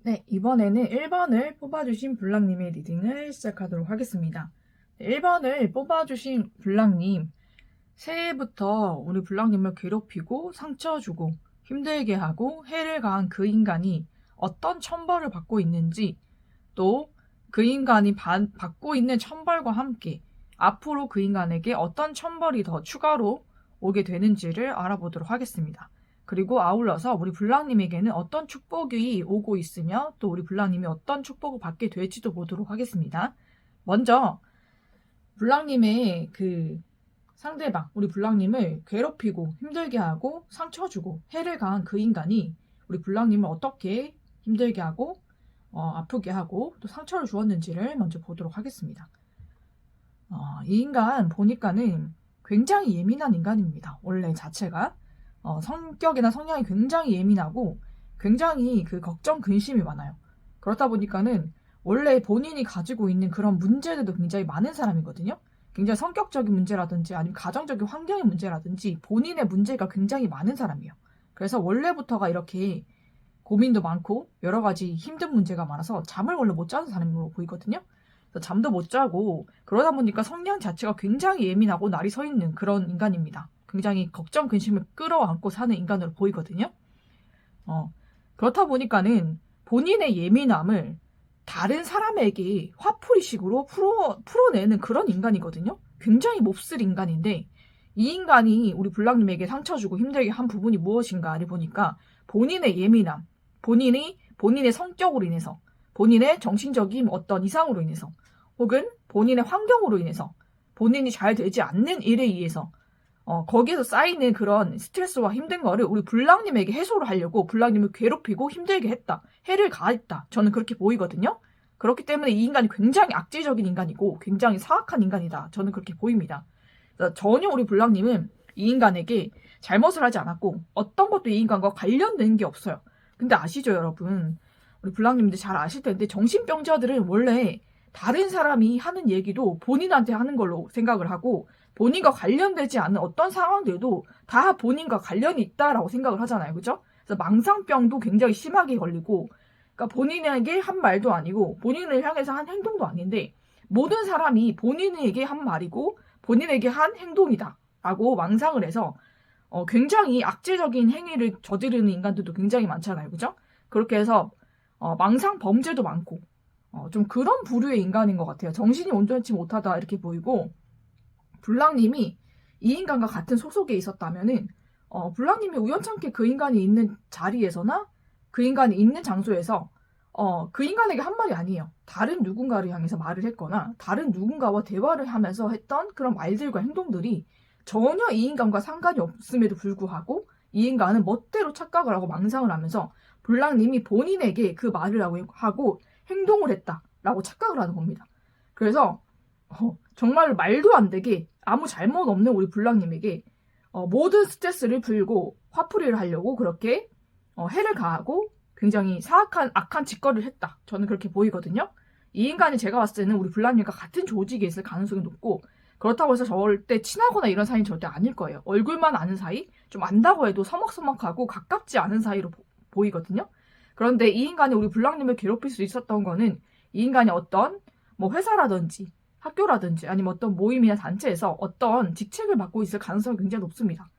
네, 이번에는 1번을 뽑아주신 블랑님의 리딩을 시작하도록 하겠습니다. 1번을 뽑아주신 블랑님, 새해부터 우리 블랑님을 괴롭히고 상처 주고 힘들게 하고 해를 가한 그 인간이 어떤 천벌을 받고 있는지, 또 그 인간이 받고 있는 천벌과 함께 앞으로 그 인간에게 어떤 천벌이 더 추가로 오게 되는지를 알아보도록 하겠습니다. 그리고 아울러서 우리 블랑님에게는 어떤 축복이 오고 있으며 또 우리 블랑님이 어떤 축복을 받게 될지도 보도록 하겠습니다. 먼저 블랑님의 그 상대방, 우리 블랑님을 괴롭히고 힘들게 하고 상처 주고 해를 가한 그 인간이 우리 블랑님을 어떻게 힘들게 하고 아프게 하고 또 상처를 주었는지를 먼저 보도록 하겠습니다. 이 인간 보니까는 굉장히 예민한 인간입니다. 원래 자체가 성격이나 성향이 굉장히 예민하고 굉장히 그 걱정 근심이 많아요. 그렇다 보니까는 원래 본인이 가지고 있는 그런 문제들도 굉장히 많은 사람이거든요. 굉장히 성격적인 문제라든지 아니면 가정적인 환경의 문제라든지 본인의 문제가 굉장히 많은 사람이에요. 그래서 원래부터가 이렇게 고민도 많고 여러 가지 힘든 문제가 많아서 잠을 원래 못 자는 사람으로 보이거든요. 그래서 잠도 못 자고 그러다 보니까 성향 자체가 굉장히 예민하고 날이 서 있는 그런 인간입니다. 굉장히 걱정, 근심을 끌어안고 사는 인간으로 보이거든요. 그렇다 보니까는 본인의 예민함을 다른 사람에게 화풀이식으로 풀어내는 그런 인간이거든요. 굉장히 몹쓸 인간인데 이 인간이 우리 블랑님에게 상처 주고 힘들게 한 부분이 무엇인가를 보니까 본인의 예민함, 본인의 성격으로 인해서, 본인의 정신적인 어떤 이상으로 인해서, 혹은 본인의 환경으로 인해서, 본인이 잘 되지 않는 일에 의해서, 거기에서 쌓이는 그런 스트레스와 힘든 거를 우리 블랑님에게 해소를 하려고 블랑님을 괴롭히고 힘들게 했다. 해를 가했다. 저는 그렇게 보이거든요. 그렇기 때문에 이 인간이 굉장히 악질적인 인간이고 굉장히 사악한 인간이다. 저는 그렇게 보입니다. 전혀 우리 블랑님은 이 인간에게 잘못을 하지 않았고 어떤 것도 이 인간과 관련된 게 없어요. 근데 아시죠, 여러분? 우리 블랑님들 잘 아실 텐데 정신병자들은 원래 다른 사람이 하는 얘기도 본인한테 하는 걸로 생각을 하고 본인과 관련되지 않은 어떤 상황들도 다 본인과 관련이 있다라고 생각을 하잖아요. 그죠? 그래서 망상병도 굉장히 심하게 걸리고 그러니까 본인에게 한 말도 아니고 본인을 향해서 한 행동도 아닌데 모든 사람이 본인에게 한 말이고 본인에게 한 행동이다 라고 망상을 해서 굉장히 악질적인 행위를 저지르는 인간들도 굉장히 많잖아요. 그죠? 그렇게 해서 망상 범죄도 많고 좀 그런 부류의 인간인 것 같아요. 정신이 온전치 못하다 이렇게 보이고 블랑님이 이 인간과 같은 소속에 있었다면은 블랑님이 우연찮게 그 인간이 있는 자리에서나 그 인간이 있는 장소에서 그 인간에게 한 말이 아니에요. 다른 누군가를 향해서 말을 했거나 다른 누군가와 대화를 하면서 했던 그런 말들과 행동들이 전혀 이 인간과 상관이 없음에도 불구하고 이 인간은 멋대로 착각을 하고 망상을 하면서 블랑님이 본인에게 그 말을 하고 행동을 했다라고 착각을 하는 겁니다. 그래서 정말 말도 안 되게 아무 잘못 없는 우리 블랑님에게 모든 스트레스를 풀고 화풀이를 하려고 그렇게 해를 가하고 굉장히 사악한 악한 짓거리를 했다. 저는 그렇게 보이거든요. 이 인간이 제가 봤을 때는 우리 블랑님과 같은 조직에 있을 가능성이 높고 그렇다고 해서 절대 친하거나 이런 사이는 절대 아닐 거예요. 얼굴만 아는 사이? 좀 안다고 해도 서먹서먹하고 가깝지 않은 사이로 보이거든요. 그런데 이 인간이 우리 블랑님을 괴롭힐 수 있었던 거는 이 인간이 어떤 뭐 회사라든지 학교라든지 아니면 어떤 모임이나 단체에서 어떤 직책을 맡고 있을 가능성이 굉장히 높습니다.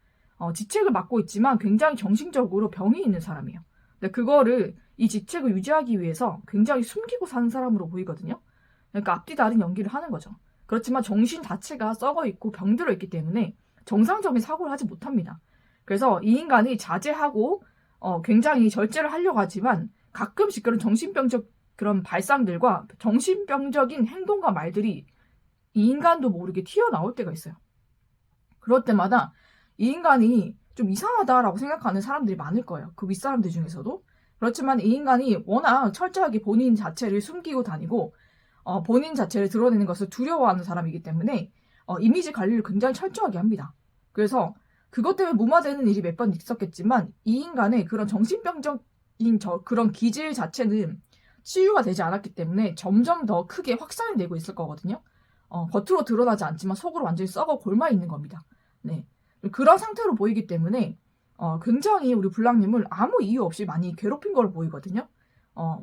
직책을 맡고 있지만 굉장히 정신적으로 병이 있는 사람이에요. 근데 그거를 이 직책을 유지하기 위해서 굉장히 숨기고 사는 사람으로 보이거든요. 그러니까 앞뒤 다른 연기를 하는 거죠. 그렇지만 정신 자체가 썩어 있고 병들어 있기 때문에 정상적인 사고를 하지 못합니다. 그래서 이 인간이 자제하고 굉장히 절제를 하려고 하지만 가끔씩 그런 정신병적 그런 발상들과 정신병적인 행동과 말들이 이 인간도 모르게 튀어나올 때가 있어요. 그럴 때마다 이 인간이 좀 이상하다라고 생각하는 사람들이 많을 거예요. 그 윗사람들 중에서도. 그렇지만 이 인간이 워낙 철저하게 본인 자체를 숨기고 다니고 본인 자체를 드러내는 것을 두려워하는 사람이기 때문에 이미지 관리를 굉장히 철저하게 합니다. 그래서 그것 때문에 무마되는 일이 몇 번 있었겠지만 이 인간의 그런 정신병적인 그런 기질 자체는 치유가 되지 않았기 때문에 점점 더 크게 확산이 되고 있을 거거든요. 겉으로 드러나지 않지만 속으로 완전히 썩어 골마 있는 겁니다. 네. 그런 상태로 보이기 때문에 굉장히 우리 블랑님을 아무 이유 없이 많이 괴롭힌 걸로 보이거든요.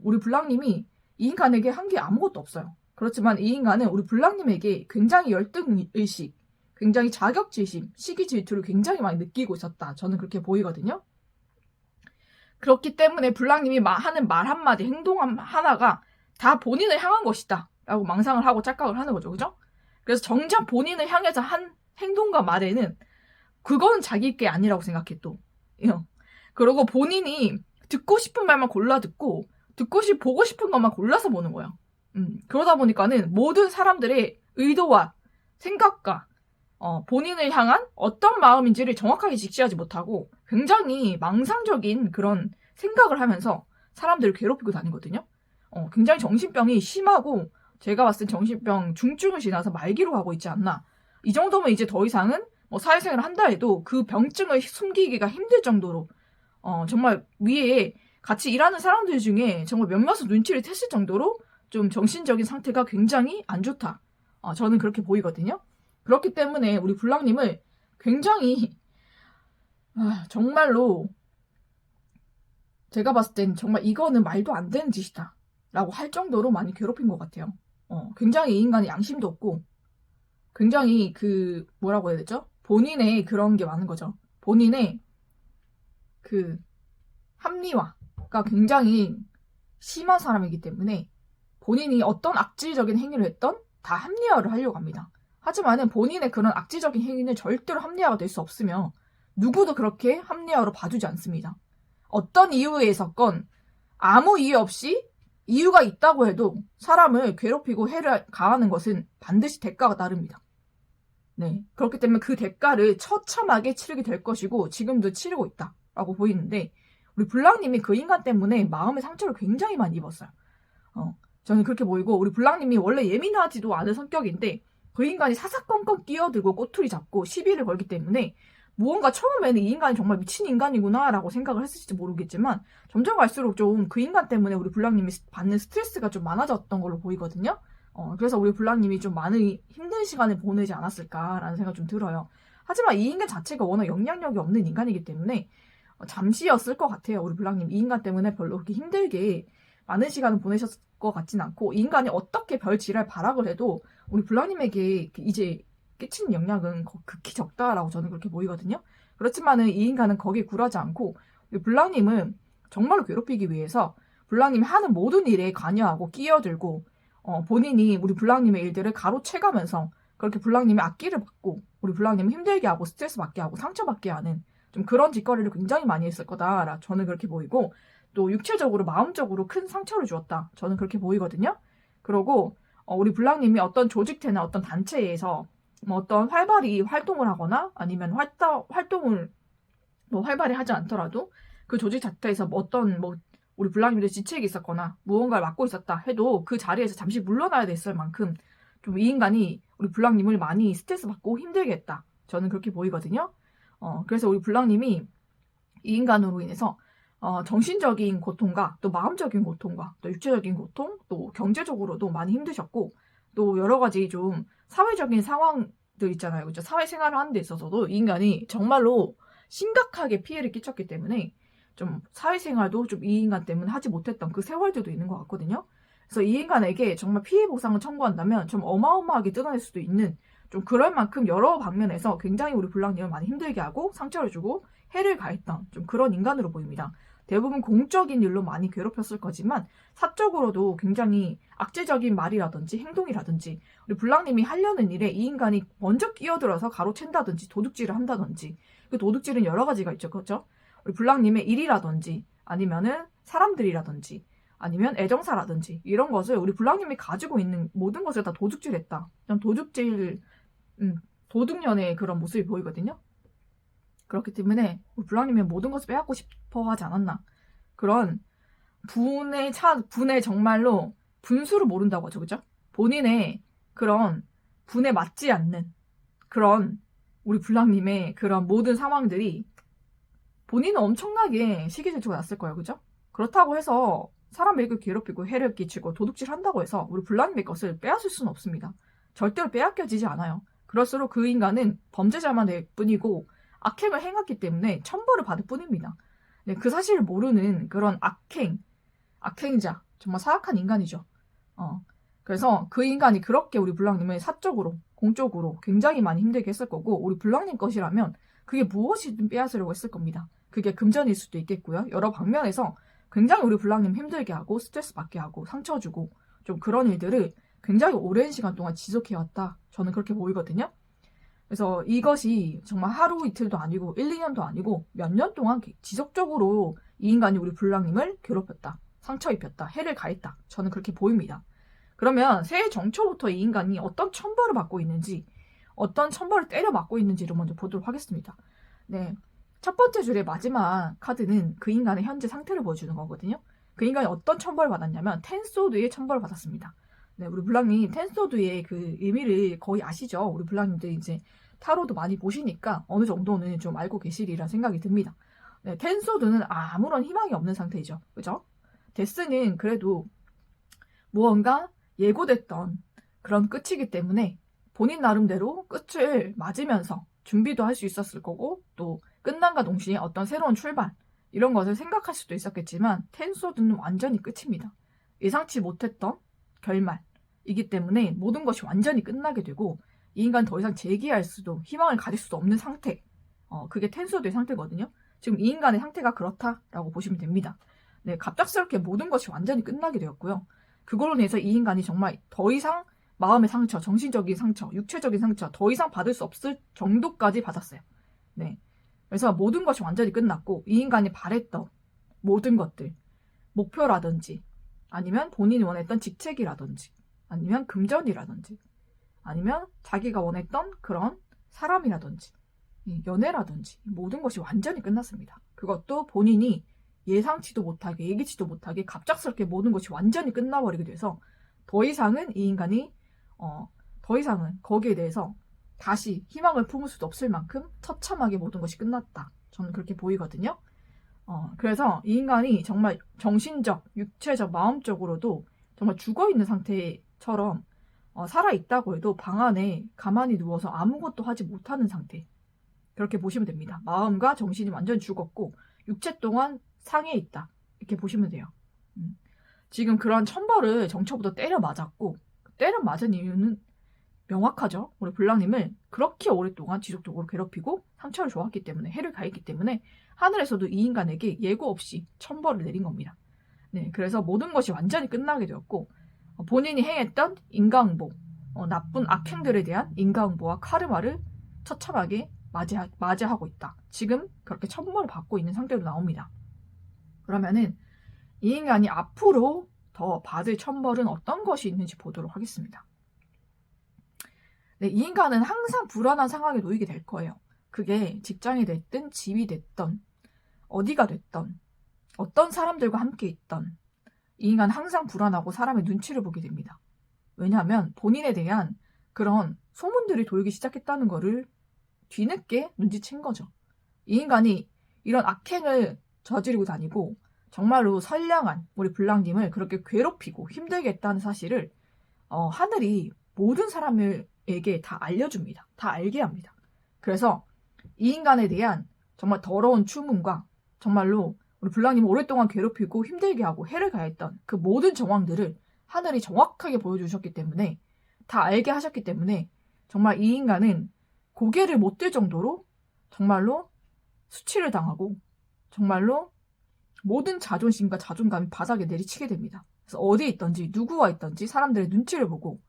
우리 블랑님이 이 인간에게 한 게 아무것도 없어요. 그렇지만 이 인간은 우리 블랑님에게 굉장히 열등의식, 굉장히 자격지심, 시기 질투를 굉장히 많이 느끼고 있었다. 저는 그렇게 보이거든요. 그렇기 때문에 블랑님이 하는 말 한마디, 행동 하나가 다 본인을 향한 것이다 라고 망상을 하고 착각을 하는 거죠. 그죠? 그래서 정작 본인을 향해서 한 행동과 말에는 그거는 자기 게 아니라고 생각해 또. 그리고 본인이 듣고 싶은 말만 골라 듣고 보고 싶은 것만 골라서 보는 거야. 그러다 보니까는 모든 사람들의 의도와 생각과 본인을 향한 어떤 마음인지를 정확하게 직시하지 못하고 굉장히 망상적인 그런 생각을 하면서 사람들을 괴롭히고 다니거든요. 굉장히 정신병이 심하고 제가 봤을 땐 정신병 중증을 지나서 말기로 가고 있지 않나. 이 정도면 이제 더 이상은 사회생활을 한다 해도 그 병증을 숨기기가 힘들 정도로 정말 위에 같이 일하는 사람들 중에 정말 몇몇은 눈치를 챘을 정도로 좀 정신적인 상태가 굉장히 안 좋다. 저는 그렇게 보이거든요. 그렇기 때문에 우리 블랑님을 굉장히 정말로 제가 봤을 땐 정말 이거는 말도 안 되는 짓이다 라고 할 정도로 많이 괴롭힌 것 같아요. 굉장히 이 인간이 양심도 없고 굉장히 뭐라고 해야 되죠? 본인의 그런 게 많은 거죠. 본인의 합리화가 굉장히 심한 사람이기 때문에 본인이 어떤 악질적인 행위를 했던 다 합리화를 하려고 합니다. 하지만은 본인의 그런 악질적인 행위는 절대로 합리화가 될 수 없으며 누구도 그렇게 합리화로 봐주지 않습니다. 어떤 이유에 있었건 아무 이유 없이 이유가 있다고 해도 사람을 괴롭히고 해를 가하는 것은 반드시 대가가 따릅니다. 네, 그렇기 때문에 그 대가를 처참하게 치르게 될 것이고 지금도 치르고 있다라고 보이는데 우리 블랑님이 그 인간 때문에 마음의 상처를 굉장히 많이 입었어요. 저는 그렇게 보이고 우리 블랑님이 원래 예민하지도 않은 성격인데 그 인간이 사사건건 끼어들고 꼬투리 잡고 시비를 걸기 때문에 무언가 처음에는 이 인간이 정말 미친 인간이구나 라고 생각을 했을지 모르겠지만 점점 갈수록 좀 그 인간 때문에 우리 블랑님이 받는 스트레스가 좀 많아졌던 걸로 보이거든요. 그래서 우리 블랑님이 좀 많은 힘든 시간을 보내지 않았을까라는 생각이 좀 들어요. 하지만 이 인간 자체가 워낙 영향력이 없는 인간이기 때문에 잠시였을 것 같아요. 우리 블랑님 이 인간 때문에 별로 그렇게 힘들게 많은 시간을 보내셨을 것 같진 않고 이 인간이 어떻게 별 지랄 발악을 해도 우리 블랑님에게 이제 끼치는 영향은 극히 적다라고 저는 그렇게 보이거든요. 그렇지만은 이 인간은 거기에 굴하지 않고 우리 블랑님은 정말로 괴롭히기 위해서 블랑님이 하는 모든 일에 관여하고 끼어들고 본인이 우리 블랑님의 일들을 가로채가면서 그렇게 블랑님의 악기를 받고 우리 블랑님을 힘들게 하고 스트레스 받게 하고 상처받게 하는 좀 그런 짓거리를 굉장히 많이 했을 거다라 저는 그렇게 보이고 또 육체적으로 마음적으로 큰 상처를 주었다. 저는 그렇게 보이거든요. 그리고 우리 블랑님이 어떤 조직체나 어떤 단체에서 어떤 활발히 활동을 하거나 아니면 활동을 활발히 하지 않더라도 그 조직 자체에서 어떤 우리 블랑님들의 지책이 있었거나 무언가를 맡고 있었다 해도 그 자리에서 잠시 물러나야 됐을 만큼 좀 이 인간이 우리 블랑님을 많이 스트레스 받고 힘들게 했다. 저는 그렇게 보이거든요. 그래서 우리 블랑님이 이 인간으로 인해서 정신적인 고통과 또 마음적인 고통과 또 육체적인 고통 또 경제적으로도 많이 힘드셨고 또 여러 가지 좀 사회적인 상황들 있잖아요. 그죠? 사회생활을 하는 데 있어서도 이 인간이 정말로 심각하게 피해를 끼쳤기 때문에 좀 사회생활도 좀 이 인간 때문에 하지 못했던 그 세월들도 있는 것 같거든요. 그래서 이 인간에게 정말 피해 보상을 청구한다면 좀 어마어마하게 뜯어낼 수도 있는 좀 그럴 만큼 여러 방면에서 굉장히 우리 블랑님을 많이 힘들게 하고 상처를 주고 해를 가했던 좀 그런 인간으로 보입니다. 대부분 공적인 일로 많이 괴롭혔을 거지만 사적으로도 굉장히 악질적인 말이라든지 행동이라든지 우리 블랑님이 하려는 일에 이 인간이 먼저 끼어들어서 가로챈다든지 도둑질을 한다든지 그 도둑질은 여러 가지가 있죠. 그렇죠? 우리 블랑님의 일이라든지 아니면은 사람들이라든지 아니면 애정사라든지 이런 것을 우리 블랑님이 가지고 있는 모든 것을 다 도둑질했다. 좀 도둑년의 그런 모습이 보이거든요. 그렇기 때문에 우리 블랑님의 모든 것을 빼앗고 싶어 하지 않았나. 그런 분의 정말로 분수를 모른다고 하죠. 그죠? 본인의 그런 분에 맞지 않는 그런 우리 블랑님의 그런 모든 상황들이 본인은 엄청나게 시기질투가 났을 거예요. 그죠? 그렇다고 해서 사람에게 괴롭히고 해를 끼치고 도둑질 한다고 해서 우리 블랑님의 것을 빼앗을 수는 없습니다. 절대로 빼앗겨지지 않아요. 그럴수록 그 인간은 범죄자만 될 뿐이고 악행을 행했기 때문에 천벌을 받을 뿐입니다. 네, 그 사실을 모르는 그런 악행, 악행자, 정말 사악한 인간이죠. 그래서 그 인간이 그렇게 우리 블랑님을 사적으로, 공적으로 굉장히 많이 힘들게 했을 거고, 우리 블랑님 것이라면 그게 무엇이든 빼앗으려고 했을 겁니다. 그게 금전일 수도 있겠고요. 여러 방면에서 굉장히 우리 블랑님 힘들게 하고 스트레스 받게 하고 상처 주고 좀 그런 일들을 굉장히 오랜 시간 동안 지속해왔다. 저는 그렇게 보이거든요. 그래서 이것이 정말 하루 이틀도 아니고 1, 2년도 아니고 몇 년 동안 지속적으로 이 인간이 우리 블랑님을 괴롭혔다. 상처 입혔다. 해를 가했다. 저는 그렇게 보입니다. 그러면 새해 정초부터 이 인간이 어떤 천벌을 받고 있는지, 어떤 천벌을 때려 맞고 있는지를 먼저 보도록 하겠습니다. 네, 첫 번째 줄의 마지막 카드는 그 인간의 현재 상태를 보여주는 거거든요. 그 인간이 어떤 천벌을 받았냐면 텐소드의 천벌을 받았습니다. 네, 우리 블랑님 텐소드의 그 의미를 거의 아시죠? 우리 블랑님들 이제 타로도 많이 보시니까 어느 정도는 좀 알고 계시리라 생각이 듭니다. 네, 텐소드는 아무런 희망이 없는 상태이죠. 그죠? 데스는 그래도 무언가 예고됐던 그런 끝이기 때문에 본인 나름대로 끝을 맞으면서 준비도 할 수 있었을 거고, 또 끝남과 동시에 어떤 새로운 출발 이런 것을 생각할 수도 있었겠지만 텐소드는 완전히 끝입니다. 예상치 못했던 결말이기 때문에 모든 것이 완전히 끝나게 되고 이 인간 더 이상 재기할 수도, 희망을 가질 수도 없는 상태. 그게 텐소드의 상태거든요. 지금 이 인간의 상태가 그렇다라고 보시면 됩니다. 네, 갑작스럽게 모든 것이 완전히 끝나게 되었고요. 그걸로 인해서 이 인간이 정말 더 이상 마음의 상처, 정신적인 상처, 육체적인 상처 더 이상 받을 수 없을 정도까지 받았어요. 네, 그래서 모든 것이 완전히 끝났고 이 인간이 바랬던 모든 것들, 목표라든지 아니면 본인이 원했던 직책이라든지 아니면 금전이라든지 아니면 자기가 원했던 그런 사람이라든지 연애라든지 모든 것이 완전히 끝났습니다. 그것도 본인이 예상치도 못하게, 예기치도 못하게 갑작스럽게 모든 것이 완전히 끝나버리게 돼서 더 이상은 이 인간이 더 이상은 거기에 대해서 다시 희망을 품을 수도 없을 만큼 처참하게 모든 것이 끝났다. 저는 그렇게 보이거든요. 그래서 이 인간이 정말 정신적, 육체적, 마음적으로도 정말 죽어있는 상태처럼 살아있다고 해도 방 안에 가만히 누워서 아무것도 하지 못하는 상태. 그렇게 보시면 됩니다. 마음과 정신이 완전히 죽었고 육체 또한 상해 있다. 이렇게 보시면 돼요. 지금 그런 천벌을 정초부터 때려 맞았고 때려 맞은 이유는 명확하죠. 우리 블랑님을 그렇게 오랫동안 지속적으로 괴롭히고 상처를 줘왔기 때문에, 해를 가했기 때문에 하늘에서도 이 인간에게 예고 없이 천벌을 내린 겁니다. 네, 그래서 모든 것이 완전히 끝나게 되었고 본인이 행했던 인과응보, 나쁜 악행들에 대한 인과응보와 카르마를 처참하게 맞이하고 있다. 지금 그렇게 천벌을 받고 있는 상태로 나옵니다. 그러면은 이 인간이 앞으로 더 받을 천벌은 어떤 것이 있는지 보도록 하겠습니다. 네, 이 인간은 항상 불안한 상황에 놓이게 될 거예요. 그게 직장이 됐든 집이 됐든 어디가 됐든 어떤 사람들과 함께 있던 이 인간은 항상 불안하고 사람의 눈치를 보게 됩니다. 왜냐하면 본인에 대한 그런 소문들이 돌기 시작했다는 거를 뒤늦게 눈치챈 거죠. 이 인간이 이런 악행을 저지르고 다니고 정말로 선량한 우리 블랑님을 그렇게 괴롭히고 힘들게 했다는 사실을 하늘이 모든 사람에게 다 알려줍니다. 다 알게 합니다. 그래서 이 인간에 대한 정말 더러운 추문과 정말로 우리 블랑님을 오랫동안 괴롭히고 힘들게 하고 해를 가했던 그 모든 정황들을 하늘이 정확하게 보여주셨기 때문에, 다 알게 하셨기 때문에 정말 이 인간은 고개를 못 들 정도로 정말로 수치를 당하고 정말로 모든 자존심과 자존감이 바닥에 내리치게 됩니다. 그래서 어디에 있든지 누구와 있든지 사람들의 눈치를 보고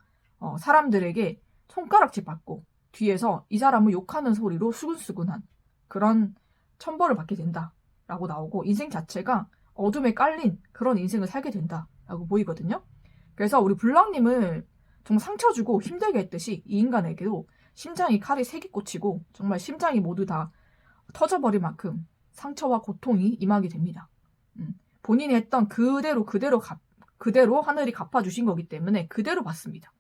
사람들에게 손가락질 받고 뒤에서 이 사람을 욕하는 소리로 수근수근한 그런 천벌을 받게 된다라고 나오고, 인생 자체가 어둠에 깔린 그런 인생을 살게 된다라고 보이거든요. 그래서 우리 블랑님을 정말 상처 주고 힘들게 했듯이 이 인간에게도 심장이 칼이 3개 꽂히고 정말 심장이 모두 다 터져버릴 만큼 상처와 고통이 임하게 됩니다. 본인이 했던 그대로 하늘이 갚아주신 거기 때문에 그대로 받습니다.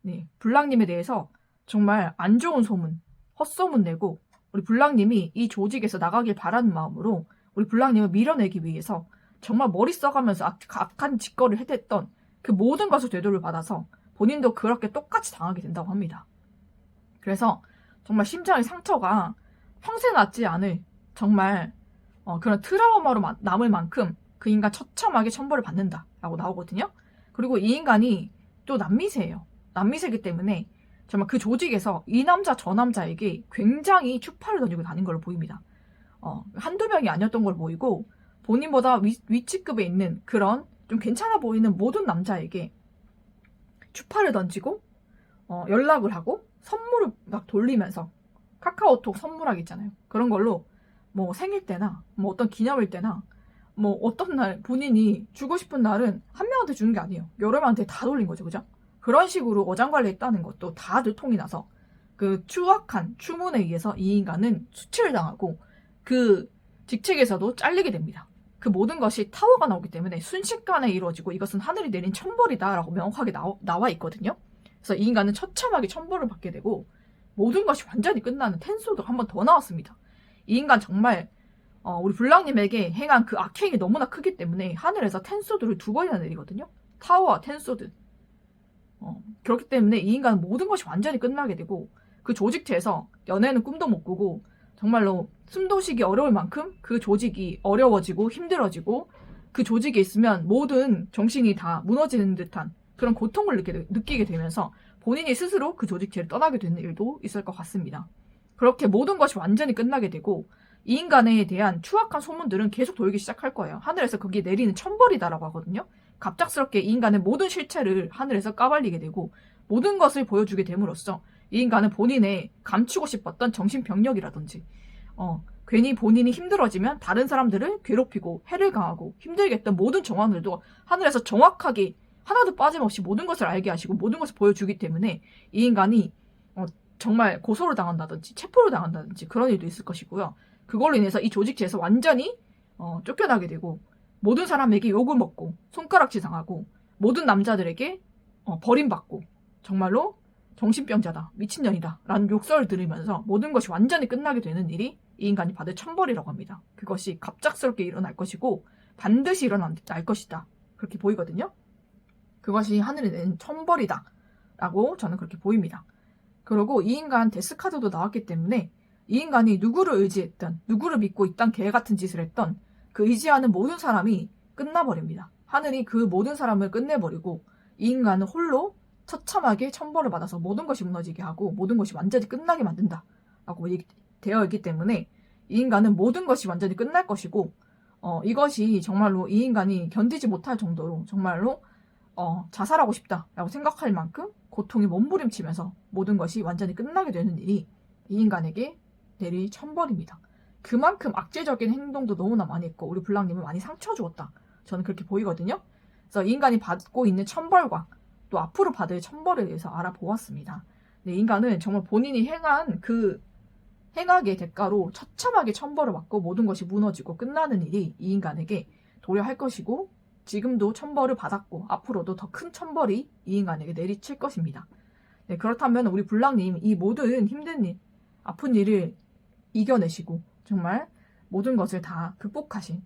네, 블랑님에 대해서 정말 안 좋은 소문, 헛소문 내고 우리 블랑님이 이 조직에서 나가길 바라는 마음으로 우리 블랑님을 밀어내기 위해서 정말 머리 써가면서 악한 짓거리를 했던 그 모든 것을 되돌려 받아서 본인도 그렇게 똑같이 당하게 된다고 합니다. 그래서 정말 심장의 상처가 평생 낫지 않을 정말 그런 트라우마로 남을 만큼 그 인간 처참하게 천벌을 받는다라고 나오거든요. 그리고 이 인간이 또 남미세예요. 남미세이기 때문에 정말 그 조직에서 이 남자 저 남자에게 굉장히 추파를 던지고 다닌 걸로 보입니다. 한두 명이 아니었던 걸 보이고 본인보다 위치급에 있는 그런 좀 괜찮아 보이는 모든 남자에게 추파를 던지고 연락을 하고 선물을 막 돌리면서 카카오톡 선물하기 있잖아요. 그런 걸로 뭐 생일 때나 뭐 어떤 기념일 때나 뭐 어떤 날 본인이 주고 싶은 날은 한 명한테 주는 게 아니에요. 여러 명한테 다 돌린 거죠. 그죠? 그런 식으로 어장관리했다는 것도 다들 통이 나서 그 추악한 추문에 의해서 이 인간은 수치를 당하고 그 직책에서도 잘리게 됩니다. 그 모든 것이 타워가 나오기 때문에 순식간에 이루어지고 이것은 하늘이 내린 천벌이다라고 명확하게 나와 있거든요. 그래서 이 인간은 처참하게 천벌을 받게 되고 모든 것이 완전히 끝나는 텐소도 한 번 더 나왔습니다. 이 인간 정말 우리 블랑님에게 행한 그 악행이 너무나 크기 때문에 하늘에서 텐소드를 2번이나 내리거든요. 타워와 텐소드. 그렇기 때문에 이 인간은 모든 것이 완전히 끝나게 되고 그 조직체에서 연애는 꿈도 못 꾸고 정말로 숨도 쉬기 어려울 만큼 그 조직이 어려워지고 힘들어지고 그 조직에 있으면 모든 정신이 다 무너지는 듯한 그런 고통을 느끼게 되면서 본인이 스스로 그 조직체를 떠나게 되는 일도 있을 것 같습니다. 그렇게 모든 것이 완전히 끝나게 되고 이 인간에 대한 추악한 소문들은 계속 돌기 시작할 거예요. 하늘에서 거기에 내리는 천벌이다라고 하거든요. 갑작스럽게 이 인간의 모든 실체를 하늘에서 까발리게 되고 모든 것을 보여주게 됨으로써 이 인간은 본인의 감추고 싶었던 정신병력이라든지 괜히 본인이 힘들어지면 다른 사람들을 괴롭히고 해를 가하고 힘들게 했던 모든 정황들도 하늘에서 정확하게 하나도 빠짐없이 모든 것을 알게 하시고 모든 것을 보여주기 때문에 이 인간이 정말 고소를 당한다든지 체포를 당한다든지 그런 일도 있을 것이고요. 그걸로 인해서 이 조직체에서 완전히 쫓겨나게 되고 모든 사람에게 욕을 먹고 손가락질 당하고 모든 남자들에게 버림받고 정말로 정신병자다, 미친년이다 라는 욕설을 들으면서 모든 것이 완전히 끝나게 되는 일이 이 인간이 받을 천벌이라고 합니다. 그것이 갑작스럽게 일어날 것이고 반드시 일어날 것이다. 그렇게 보이거든요. 그것이 하늘이 낸 천벌이다 라고 저는 그렇게 보입니다. 그리고 이 인간 데스카드도 나왔기 때문에 이 인간이 누구를 의지했던 누구를 믿고 이딴 개같은 짓을 했던 그 의지하는 모든 사람이 끝나버립니다. 하늘이 그 모든 사람을 끝내버리고 이 인간은 홀로 처참하게 천벌을 받아서 모든 것이 무너지게 하고 모든 것이 완전히 끝나게 만든다 라고 되어 있기 때문에 이 인간은 모든 것이 완전히 끝날 것이고 이것이 정말로 이 인간이 견디지 못할 정도로 정말로 자살하고 싶다라고 생각할 만큼 고통이 몸부림치면서 모든 것이 완전히 끝나게 되는 일이 이 인간에게 내릴 천벌입니다. 그만큼 악재적인 행동도 너무나 많이 했고 우리 블랑님을 많이 상처 주었다. 저는 그렇게 보이거든요. 그래서 이 인간이 받고 있는 천벌과 또 앞으로 받을 천벌에 대해서 알아보았습니다. 네, 인간은 정말 본인이 행한 그 행악의 대가로 처참하게 천벌을 받고 모든 것이 무너지고 끝나는 일이 이 인간에게 도래할 것이고 지금도 천벌을 받았고 앞으로도 더 큰 천벌이 이 인간에게 내리칠 것입니다. 네, 그렇다면 우리 블랑님 이 모든 힘든 일, 아픈 일을 이겨내시고 정말 모든 것을 다 극복하신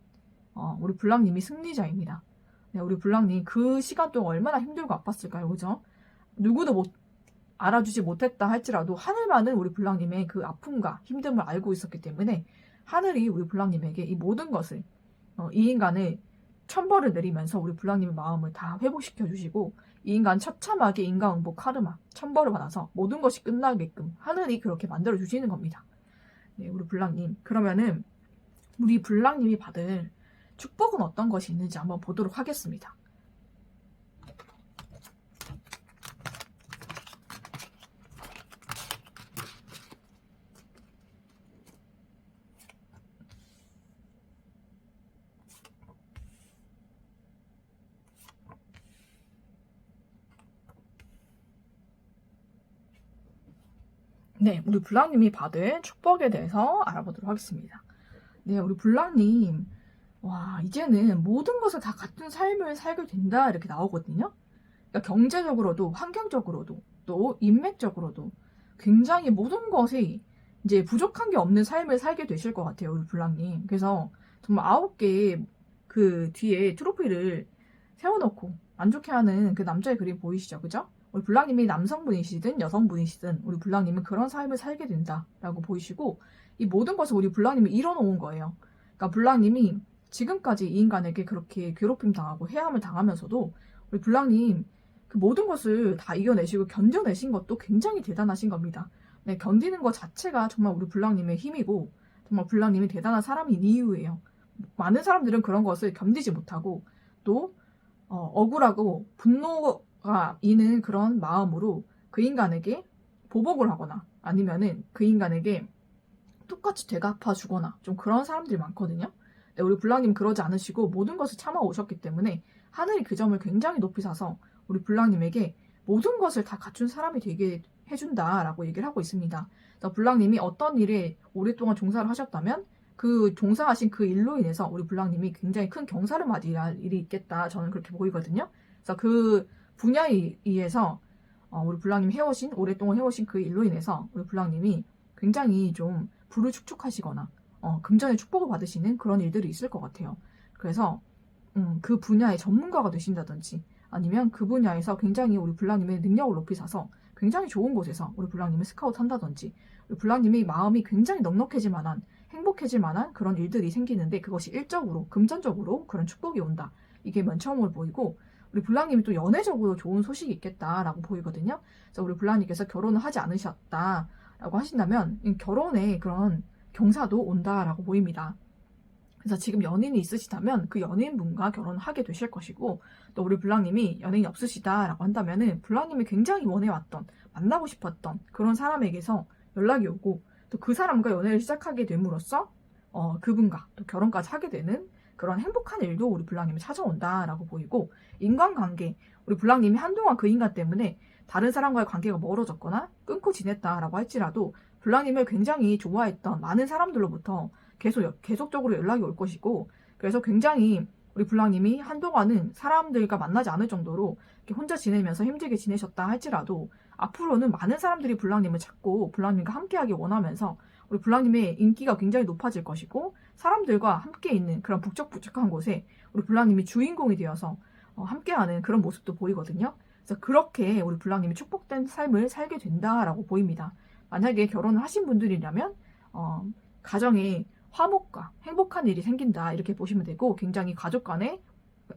우리 블랑님이 승리자입니다. 네, 우리 블랑님 그 시간 동안 얼마나 힘들고 아팠을까요? 그죠? 누구도 알아주지 못했다 할지라도 하늘만은 우리 블랑님의 그 아픔과 힘듦을 알고 있었기 때문에 하늘이 우리 블랑님에게 이 모든 것을 이 인간을 천벌을 내리면서 우리 블랑님의 마음을 다 회복시켜 주시고 이 인간 처참하게 인과응보 카르마 천벌을 받아서 모든 것이 끝나게끔 하늘이 그렇게 만들어 주시는 겁니다. 네, 우리 블랑님 그러면은 우리 블랑님이 받을 축복은 어떤 것이 있는지 한번 보도록 하겠습니다. 네, 우리 블랑님이 받을 축복에 대해서 알아보도록 하겠습니다. 네, 우리 블랑님 와, 이제는 모든 것을 다 같은 삶을 살게 된다 이렇게 나오거든요. 그러니까 경제적으로도 환경적으로도 또 인맥적으로도 굉장히 모든 것이 이제 부족한 게 없는 삶을 살게 되실 것 같아요, 우리 블랑님. 그래서 정말 9개의 그 뒤에 트로피를 세워놓고 만족해하는 그 남자의 그림 보이시죠, 그죠? 우리 블랑님이 남성분이시든 여성분이시든 우리 블랑님은 그런 삶을 살게 된다라고 보이시고 이 모든 것을 우리 블랑님이 이뤄놓은 거예요. 그러니까 블랑님이 지금까지 이 인간에게 그렇게 괴롭힘 당하고 해함을 당하면서도 우리 블랑님 그 모든 것을 다 이겨내시고 견뎌내신 것도 굉장히 대단하신 겁니다. 네, 견디는 것 자체가 정말 우리 블랑님의 힘이고 정말 블랑님이 대단한 사람인 이유예요. 많은 사람들은 그런 것을 견디지 못하고 또 억울하고 분노가 있는 그런 마음으로 그 인간에게 보복을 하거나 아니면은 그 인간에게 똑같이 되갚아 주거나 좀 그런 사람들이 많거든요. 네, 우리 블랑님 그러지 않으시고 모든 것을 참아 오셨기 때문에 하늘이 그 점을 굉장히 높이 사서 우리 블랑님에게 모든 것을 다 갖춘 사람이 되게 해준다라고 얘기를 하고 있습니다. 그래서 블랑님이 어떤 일에 오랫동안 종사를 하셨다면 그 종사하신 그 일로 인해서 우리 블랑님이 굉장히 큰 경사를 맞이할 일이 있겠다. 저는 그렇게 보이거든요. 그래서 그 분야에 의해서 우리 블랑님이 오랫동안 해오신 그 일로 인해서 우리 블랑님이 굉장히 좀 부를 축축하시거나 금전의 축복을 받으시는 그런 일들이 있을 것 같아요. 그래서 그 분야의 전문가가 되신다든지 아니면 그 분야에서 굉장히 우리 블랑님의 능력을 높이 사서 굉장히 좋은 곳에서 우리 블랑님을 스카우트 한다든지 우리 블랑님의 마음이 굉장히 넉넉해질 만한 행복해질 만한 그런 일들이 생기는데 그것이 일적으로 금전적으로 그런 축복이 온다. 이게 맨 처음으로 보이고 우리 블랑님이 또 연애적으로 좋은 소식이 있겠다라고 보이거든요. 그래서 우리 블랑님께서 결혼을 하지 않으셨다라고 하신다면 결혼에 그런 경사도 온다라고 보입니다. 그래서 지금 연인이 있으시다면 그 연인분과 결혼을 하게 되실 것이고 또 우리 블랑님이 연인이 없으시다라고 한다면은 블랑님이 굉장히 원해왔던 만나고 싶었던 그런 사람에게서 연락이 오고 또 그 사람과 연애를 시작하게 됨으로써 그분과 또 결혼까지 하게 되는 그런 행복한 일도 우리 블랑님이 찾아온다라고 보이고 인간관계 우리 블랑님이 한동안 그 인간 때문에 다른 사람과의 관계가 멀어졌거나 끊고 지냈다라고 할지라도 블랑님을 굉장히 좋아했던 많은 사람들로부터 계속적으로 연락이 올 것이고 그래서 굉장히 우리 블랑님이 한동안은 사람들과 만나지 않을 정도로 이렇게 혼자 지내면서 힘들게 지내셨다 할지라도 앞으로는 많은 사람들이 블랑님을 찾고 블랑님과 함께하기 원하면서 우리 블랑님의 인기가 굉장히 높아질 것이고 사람들과 함께 있는 그런 북적북적한 곳에 우리 블랑님이 주인공이 되어서 함께하는 그런 모습도 보이거든요. 그래서 그렇게 우리 블랑님이 축복된 삶을 살게 된다라고 보입니다. 만약에 결혼을 하신 분들이라면 가정에 화목과 행복한 일이 생긴다 이렇게 보시면 되고 굉장히 가족 간의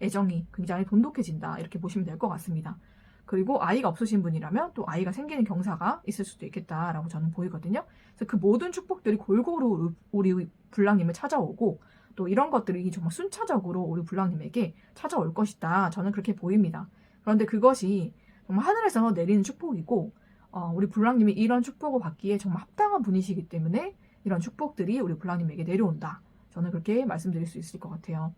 애정이 굉장히 돈독해진다 이렇게 보시면 될 것 같습니다. 그리고 아이가 없으신 분이라면 또 아이가 생기는 경사가 있을 수도 있겠다라고 저는 보이거든요. 그래서 그 모든 축복들이 골고루 우리 블랑님을 찾아오고 또 이런 것들이 정말 순차적으로 우리 블랑님에게 찾아올 것이다. 저는 그렇게 보입니다. 그런데 그것이 정말 하늘에서 내리는 축복이고 우리 블랑님이 이런 축복을 받기에 정말 합당한 분이시기 때문에 이런 축복들이 우리 블랑님에게 내려온다. 저는 그렇게 말씀드릴 수 있을 것 같아요.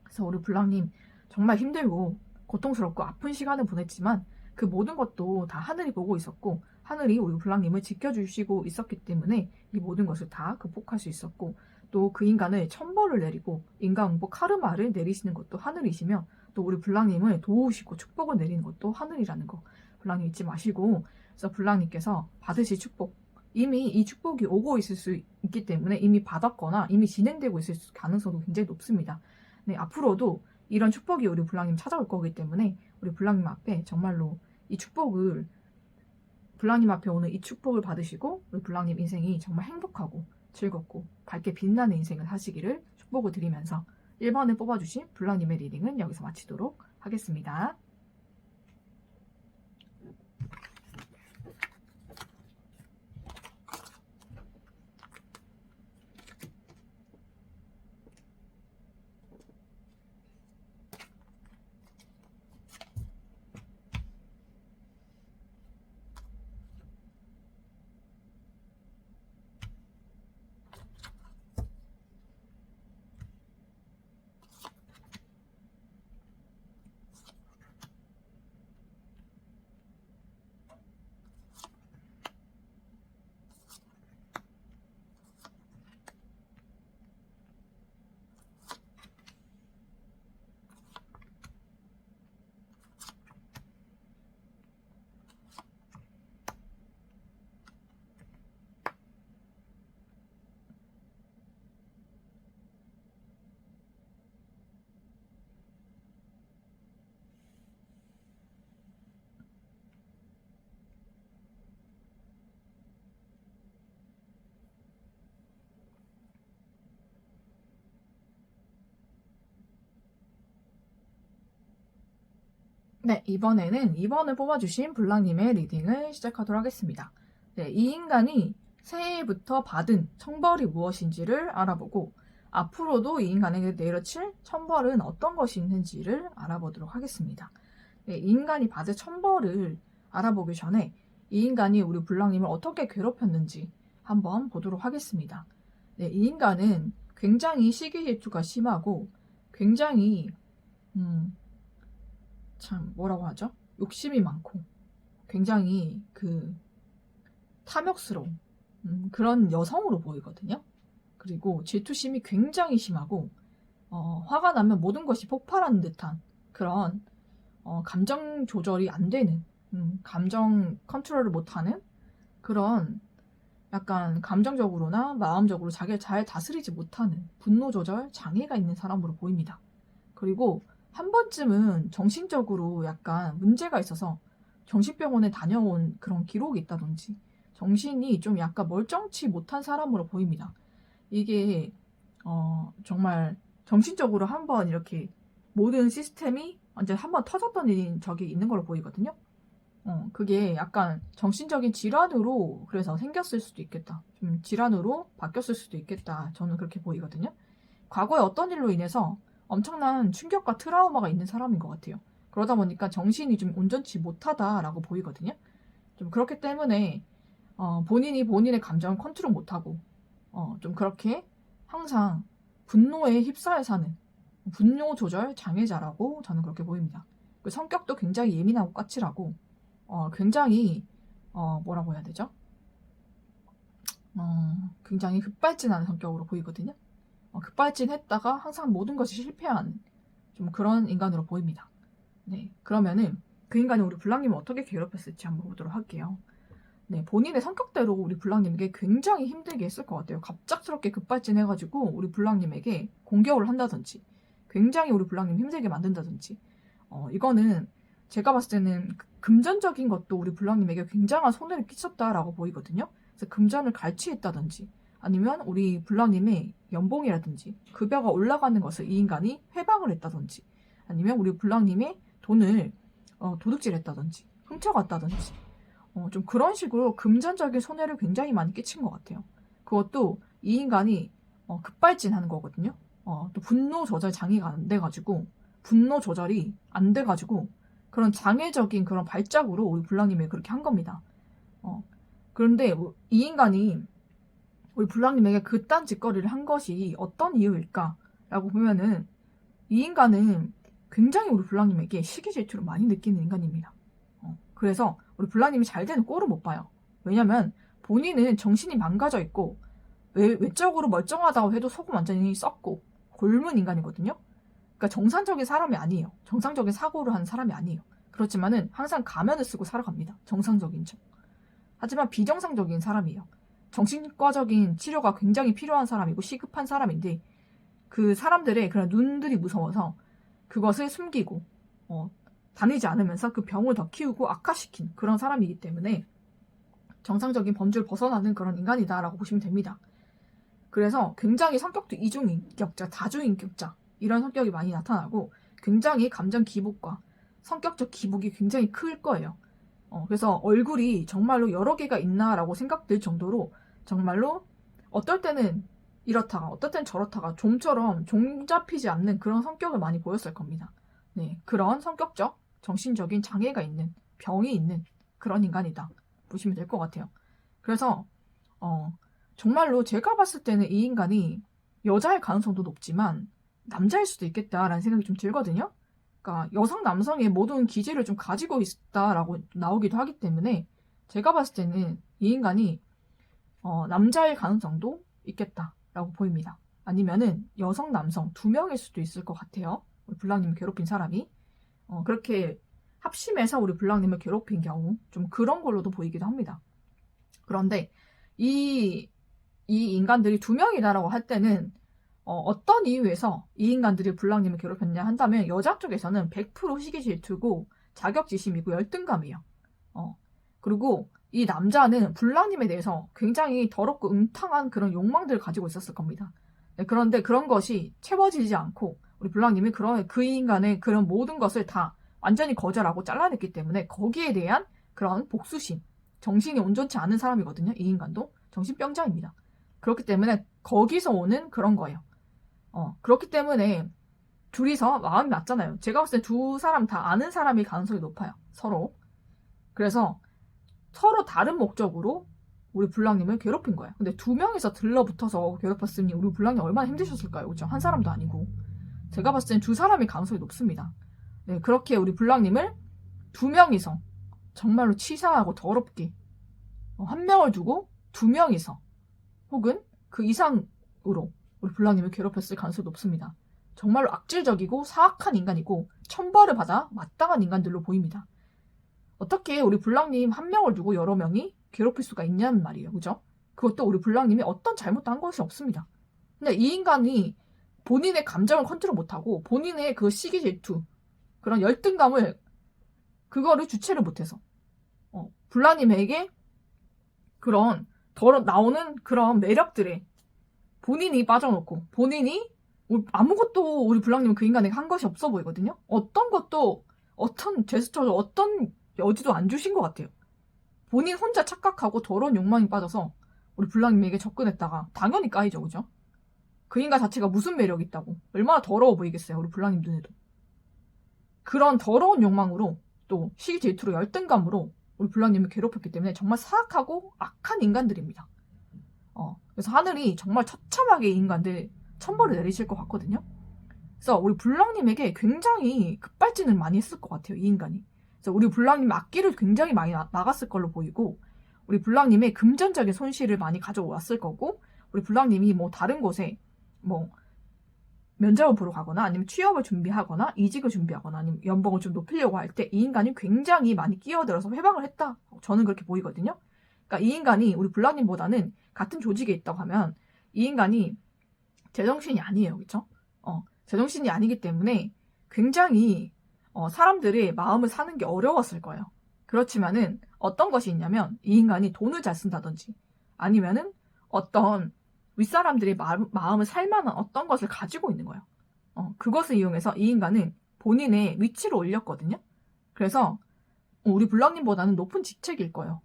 그래서 우리 블랑님 정말 힘들고 고통스럽고 아픈 시간을 보냈지만 그 모든 것도 다 하늘이 보고 있었고 하늘이 우리 블랑님을 지켜주시고 있었기 때문에 이 모든 것을 다 극복할 수 있었고 또 그 인간을 천벌을 내리고 인간응보 카르마를 내리시는 것도 하늘이시며 또 우리 블랑님을 도우시고 축복을 내리는 것도 하늘이라는 거 블랑님 잊지 마시고 그래서 블랑님께서 받으실 축복 이미 이 축복이 오고 있을 수 있기 때문에 이미 받았거나 이미 진행되고 있을 가능성도 굉장히 높습니다. 네, 앞으로도 이런 축복이 우리 블랑님 찾아올 거기 때문에 우리 블랑님 앞에 정말로 이 축복을 블랑님 앞에 오는 이 축복을 받으시고 우리 블랑님 인생이 정말 행복하고 즐겁고 밝게 빛나는 인생을 하시기를 축복을 드리면서 1번을 뽑아주신 블랑님의 리딩은 여기서 마치도록 하겠습니다. 네, 이번에는 2번을 뽑아주신 블랑님의 리딩을 시작하도록 하겠습니다. 네, 이 인간이 새해부터 받은 청벌이 무엇인지를 알아보고 앞으로도 이 인간에게 내려칠 천벌은 어떤 것이 있는지를 알아보도록 하겠습니다. 네, 이 인간이 받을 천벌을 알아보기 전에 이 인간이 우리 블랑님을 어떻게 괴롭혔는지 한번 보도록 하겠습니다. 네, 이 인간은 굉장히 시기 질투가 심하고 굉장히 참 뭐라고 하죠? 욕심이 많고 굉장히 탐욕스러운 그런 여성으로 보이거든요. 그리고 질투심이 굉장히 심하고 화가 나면 모든 것이 폭발하는 듯한 그런 감정 조절이 안 되는 감정 컨트롤을 못하는 그런 약간 감정적으로나 마음적으로 자기를 잘 다스리지 못하는 분노 조절 장애가 있는 사람으로 보입니다. 그리고 한 번쯤은 정신적으로 약간 문제가 있어서 정신병원에 다녀온 그런 기록이 있다든지 정신이 좀 약간 멀쩡치 못한 사람으로 보입니다. 이게 정말 정신적으로 한번 이렇게 모든 시스템이 완전 한번 터졌던 적이 있는 걸로 보이거든요. 그게 약간 정신적인 질환으로 그래서 생겼을 수도 있겠다. 좀 질환으로 바뀌었을 수도 있겠다. 저는 그렇게 보이거든요. 과거에 어떤 일로 인해서 엄청난 충격과 트라우마가 있는 사람인 것 같아요. 그러다 보니까 정신이 좀 온전치 못하다라고 보이거든요. 좀 그렇기 때문에 본인이 본인의 감정을 컨트롤 못하고 좀 그렇게 항상 분노에 휩싸여 사는 분노 조절 장애자라고 저는 그렇게 보입니다. 그 성격도 굉장히 예민하고 까칠하고 굉장히 뭐라고 해야 되죠? 굉장히 급발진하는 성격으로 보이거든요. 급발진했다가 항상 모든 것이 실패한 좀 그런 인간으로 보입니다. 네, 그러면은 그 인간이 우리 블랑님을 어떻게 괴롭혔을지 한번 보도록 할게요. 네, 본인의 성격대로 우리 블랑님에게 굉장히 힘들게 했을 것 같아요. 갑작스럽게 급발진해가지고 우리 블랑님에게 공격을 한다든지 굉장히 우리 블랑님 힘들게 만든다든지 이거는 제가 봤을 때는 금전적인 것도 우리 블랑님에게 굉장한 손해를 끼쳤다라고 보이거든요. 그래서 금전을 갈취했다든지 아니면 우리 블랑님의 연봉이라든지 급여가 올라가는 것을 이 인간이 회방을 했다든지 아니면 우리 블랑님의 돈을 도둑질했다든지 훔쳐갔다든지 좀 그런 식으로 금전적인 손해를 굉장히 많이 끼친 것 같아요. 그것도 이 인간이 급발진하는 거거든요. 또 분노 조절 장애가 안 돼가지고 분노 조절이 안 돼가지고 그런 장애적인 그런 발작으로 우리 블랑님이 그렇게 한 겁니다. 그런데 이 인간이 우리 블랑님에게 그딴 짓거리를 한 것이 어떤 이유일까라고 보면은 이 인간은 굉장히 우리 블랑님에게 시기 질투를 많이 느끼는 인간입니다. 그래서 우리 블랑님이 잘 되는 꼴을 못 봐요. 왜냐면 본인은 정신이 망가져 있고 외적으로 멀쩡하다고 해도 속은 완전히 썩고 골문 인간이거든요. 그러니까 정상적인 사람이 아니에요. 정상적인 사고를 하는 사람이 아니에요. 그렇지만은 항상 가면을 쓰고 살아갑니다. 정상적인 척. 하지만 비정상적인 사람이에요. 정신과적인 치료가 굉장히 필요한 사람이고 시급한 사람인데 그 사람들의 그런 눈들이 무서워서 그것을 숨기고 다니지 않으면서 그 병을 더 키우고 악화시킨 그런 사람이기 때문에 정상적인 범주를 벗어나는 그런 인간이다라고 보시면 됩니다. 그래서 굉장히 성격도 이중인격자, 다중인격자 이런 성격이 많이 나타나고 굉장히 감정 기복과 성격적 기복이 굉장히 클 거예요. 그래서 얼굴이 정말로 여러 개가 있나라고 생각될 정도로 정말로 어떨 때는 이렇다가 어떨 때는 저렇다가 좀처럼 종 잡히지 않는 그런 성격을 많이 보였을 겁니다. 네, 그런 성격적, 정신적인 장애가 있는, 병이 있는 그런 인간이다 보시면 될 것 같아요. 그래서 정말로 제가 봤을 때는 이 인간이 여자일 가능성도 높지만 남자일 수도 있겠다라는 생각이 좀 들거든요. 그러니까 여성, 남성의 모든 기질을 좀 가지고 있다라고 나오기도 하기 때문에 제가 봤을 때는 이 인간이 남자일 가능성도 있겠다라고 보입니다. 아니면은 여성, 남성 두 명일 수도 있을 것 같아요. 우리 블랑님을 괴롭힌 사람이 그렇게 합심해서 우리 블랑님을 괴롭힌 경우 좀 그런 걸로도 보이기도 합니다. 그런데 이 인간들이 두 명이다라고 할 때는 어떤 이유에서 이 인간들이 블랑님을 괴롭혔냐 한다면 여자 쪽에서는 100% 시기 질투고 자격지심이고 열등감이에요. 그리고 이 남자는 블랑님에 대해서 굉장히 더럽고 음탕한 그런 욕망들을 가지고 있었을 겁니다. 네, 그런데 그런 것이 채워지지 않고 우리 블랑님이 그 인간의 그런 모든 것을 다 완전히 거절하고 잘라냈기 때문에 거기에 대한 그런 복수심, 정신이 온전치 않은 사람이거든요. 이 인간도 정신병자입니다. 그렇기 때문에 거기서 오는 그런 거예요. 그렇기 때문에 둘이서 마음이 맞잖아요. 제가 봤을 때 두 사람 다 아는 사람일 가능성이 높아요. 서로. 그래서 서로 다른 목적으로 우리 불랑님을 괴롭힌 거예요. 근데 두 명이서 들러붙어서 괴롭혔으니 우리 불랑님 얼마나 힘드셨을까요? 그죠? 한 사람도 아니고. 제가 봤을 땐 두 사람일 가능성이 높습니다. 네, 그렇게 우리 불랑님을 두 명이서 정말로 치사하고 더럽게 한 명을 두고 두 명이서 혹은 그 이상으로 우리 불랑님을 괴롭혔을 가능성이 높습니다. 정말로 악질적이고 사악한 인간이고 천벌을 받아 마땅한 인간들로 보입니다. 어떻게 우리 불랑님 한 명을 두고 여러 명이 괴롭힐 수가 있냐는 말이에요. 그죠? 그것도 우리 불랑님이 어떤 잘못도 한 것이 없습니다. 근데 이 인간이 본인의 감정을 컨트롤 못하고 본인의 그 시기 질투, 그런 열등감을 그거를 주체를 못해서 불랑님에게 그런 나오는 그런 매력들에 본인이 빠져놓고 본인이 아무것도 우리 불랑님은 그 인간에게 한 것이 없어 보이거든요. 어떤 것도 어떤 제스처도 어떤 여지도 안 주신 것 같아요. 본인 혼자 착각하고 더러운 욕망에 빠져서 우리 불랑님에게 접근했다가 당연히 까이죠. 그죠? 그 인간 자체가 무슨 매력이 있다고 얼마나 더러워 보이겠어요. 우리 불랑님 눈에도. 그런 더러운 욕망으로 또 시기 질투로 열등감으로 우리 불랑님을 괴롭혔기 때문에 정말 사악하고 악한 인간들입니다. 그래서 하늘이 정말 처참하게 이 인간들 천벌을 내리실 것 같거든요. 그래서 우리 불랑님에게 굉장히 급발진을 많이 했을 것 같아요. 이 인간이. 그래서 우리 불랑님 악기를 굉장히 많이 나갔을 걸로 보이고 우리 불랑님의 금전적인 손실을 많이 가져왔을 거고 우리 불랑님이 뭐 다른 곳에 뭐 면접을 보러 가거나 아니면 취업을 준비하거나 이직을 준비하거나 아니면 연봉을 좀 높이려고 할 때 이 인간이 굉장히 많이 끼어들어서 회방을 했다. 저는 그렇게 보이거든요. 그러니까 이 인간이 우리 불랑님보다는 같은 조직에 있다고 하면 이 인간이 제정신이 아니에요. 그렇죠? 제정신이 아니기 때문에 굉장히 사람들의 마음을 사는 게 어려웠을 거예요. 그렇지만은 어떤 것이 있냐면 이 인간이 돈을 잘 쓴다든지 아니면은 어떤 윗사람들의 마음을 살만한 어떤 것을 가지고 있는 거예요. 그것을 이용해서 이 인간은 본인의 위치를 올렸거든요. 그래서 우리 불랑님보다는 높은 직책일 거예요.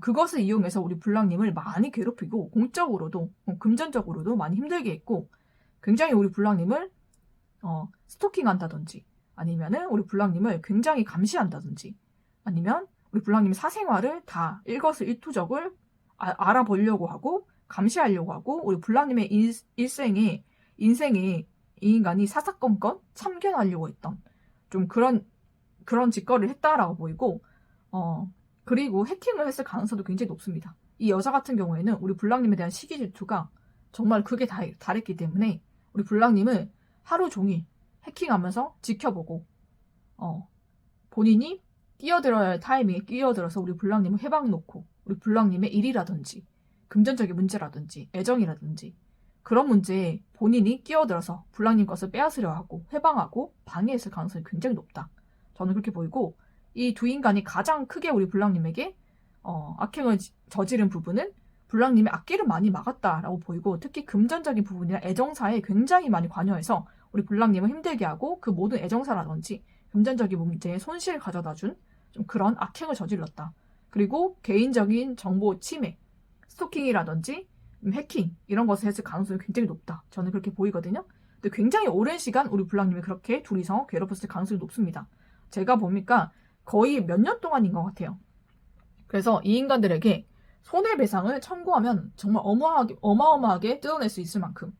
그것을 이용해서 우리 불랑님을 많이 괴롭히고 공적으로도 금전적으로도 많이 힘들게 했고 굉장히 우리 불랑님을 스토킹한다든지 아니면은 우리 불랑님을 굉장히 감시한다든지 아니면 우리 불랑님의 사생활을 다 일거수일투족을 알아보려고 하고 감시하려고 하고 우리 불랑님의 인생에 이 인간이 사사건건 참견하려고 했던 좀 그런 짓거리를 했다라고 보이고 그리고 해킹을 했을 가능성도 굉장히 높습니다. 이 여자 같은 경우에는 우리 불랑님에 대한 시기 질투가 정말 극에 달했기 때문에 우리 불랑님을 하루 종일 해킹하면서 지켜보고 본인이 끼어들어야 할 타이밍에 끼어들어서 우리 불랑님을 해방 놓고 우리 불랑님의 일이라든지 금전적인 문제라든지 애정이라든지 그런 문제에 본인이 끼어들어서 불랑님 것을 빼앗으려 하고 회방하고 방해했을 가능성이 굉장히 높다. 저는 그렇게 보이고 이 두 인간이 가장 크게 우리 불랑님에게 악행을 저지른 부분은 불랑님의 악기를 많이 막았다라고 보이고 특히 금전적인 부분이나 애정사에 굉장히 많이 관여해서 우리 불랑님을 힘들게 하고 그 모든 애정사라든지 금전적인 문제에 손실을 가져다 준 좀 그런 악행을 저질렀다. 그리고 개인적인 정보 침해, 스토킹이라든지 해킹 이런 것을 했을 가능성이 굉장히 높다. 저는 그렇게 보이거든요. 근데 굉장히 오랜 시간 우리 불랑님이 그렇게 둘이서 괴롭혔을 가능성이 높습니다. 제가 보니까 거의 몇 년 동안인 것 같아요. 그래서 이 인간들에게 손해배상을 청구하면 정말 어마어마하게 뜯어낼 수 있을 만큼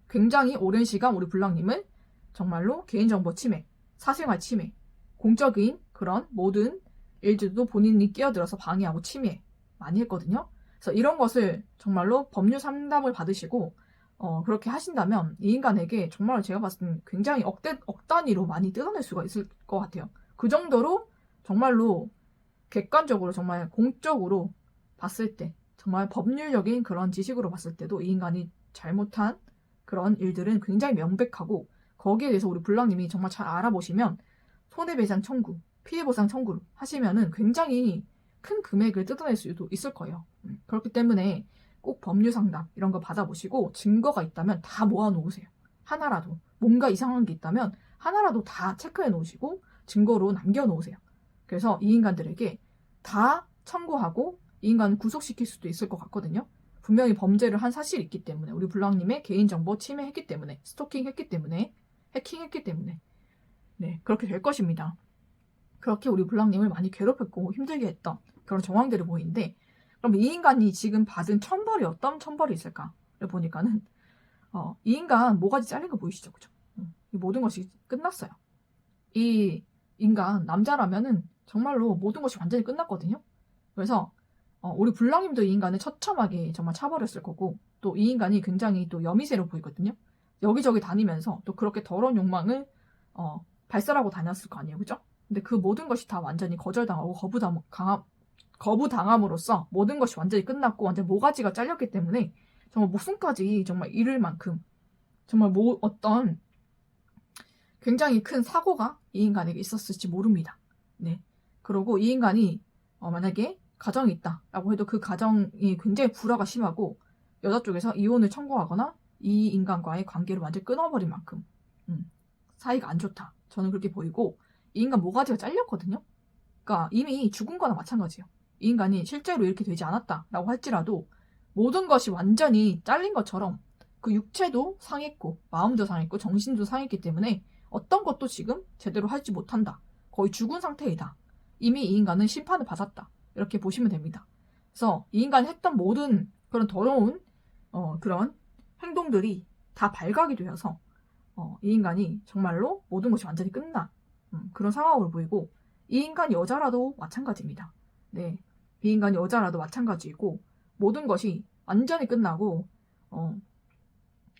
굉장히 오랜 시간 우리 불랑님을 정말로 개인정보 침해, 사생활 침해, 공적인 그런 모든 일들도 본인이 끼어들어서 방해하고 침해 많이 했거든요. 그래서 이런 것을 정말로 법률 상담을 받으시고 그렇게 하신다면 이 인간에게 정말 제가 봤을 때는 굉장히 억 단위로 많이 뜯어낼 수가 있을 것 같아요. 그 정도로 정말로 객관적으로 정말 공적으로 봤을 때 정말 법률적인 그런 지식으로 봤을 때도 이 인간이 잘못한 그런 일들은 굉장히 명백하고 거기에 대해서 우리 불랑님이 정말 잘 알아보시면 손해배상 청구, 피해보상 청구를 하시면은 굉장히 큰 금액을 뜯어낼 수도 있을 거예요. 그렇기 때문에 꼭 법률 상담 이런 거 받아보시고 증거가 있다면 다 모아놓으세요. 하나라도 뭔가 이상한 게 있다면 하나라도 다 체크해 놓으시고 증거로 남겨놓으세요. 그래서 이 인간들에게 다 청구하고 이 인간을 구속시킬 수도 있을 것 같거든요. 분명히 범죄를 한 사실이 있기 때문에, 우리 블랑님의 개인정보 침해했기 때문에, 스토킹했기 때문에, 해킹했기 때문에, 네, 그렇게 될 것입니다. 그렇게 우리 블랑님을 많이 괴롭혔고 힘들게 했던 그런 정황들을 보이는데, 그럼 이 인간이 지금 받은 천벌이 어떤 천벌이 있을까를 보니까는 이 인간 모가지 잘린 거 보이시죠? 그죠? 이 모든 것이 끝났어요. 이 인간 남자라면은 정말로 모든 것이 완전히 끝났거든요. 그래서 우리 블랑님도 이 인간을 처참하게 정말 차버렸을 거고, 또 이 인간이 굉장히 또 여미새로 보이거든요. 여기저기 다니면서 또 그렇게 더러운 욕망을 발설하고 다녔을 거 아니에요, 그죠? 근데 그 모든 것이 다 완전히 거절당하고 거부당함으로써 모든 것이 완전히 끝났고 완전 모가지가 잘렸기 때문에 정말 목숨까지 정말 잃을 만큼 정말 어떤 굉장히 큰 사고가 이 인간에게 있었을지 모릅니다. 네. 그리고 이 인간이 만약에 가정이 있다라고 해도 그 가정이 굉장히 불화가 심하고 여자 쪽에서 이혼을 청구하거나 이 인간과의 관계를 완전히 끊어버린 만큼 사이가 안 좋다. 저는 그렇게 보이고, 이 인간 모가지가 잘렸거든요. 그러니까 이미 죽은 거나 마찬가지예요. 이 인간이 실제로 이렇게 되지 않았다라고 할지라도 모든 것이 완전히 잘린 것처럼 그 육체도 상했고 마음도 상했고 정신도 상했기 때문에 어떤 것도 지금 제대로 하지 못한다. 거의 죽은 상태이다. 이미 이 인간은 심판을 받았다. 이렇게 보시면 됩니다. 그래서 이 인간이 했던 모든 그런 더러운 그런 행동들이 다 발각이 되어서 이 인간이 정말로 모든 것이 완전히 끝난 그런 상황으로 보이고, 이 인간 여자라도 마찬가지입니다. 네, 이 인간 여자라도 마찬가지이고 모든 것이 완전히 끝나고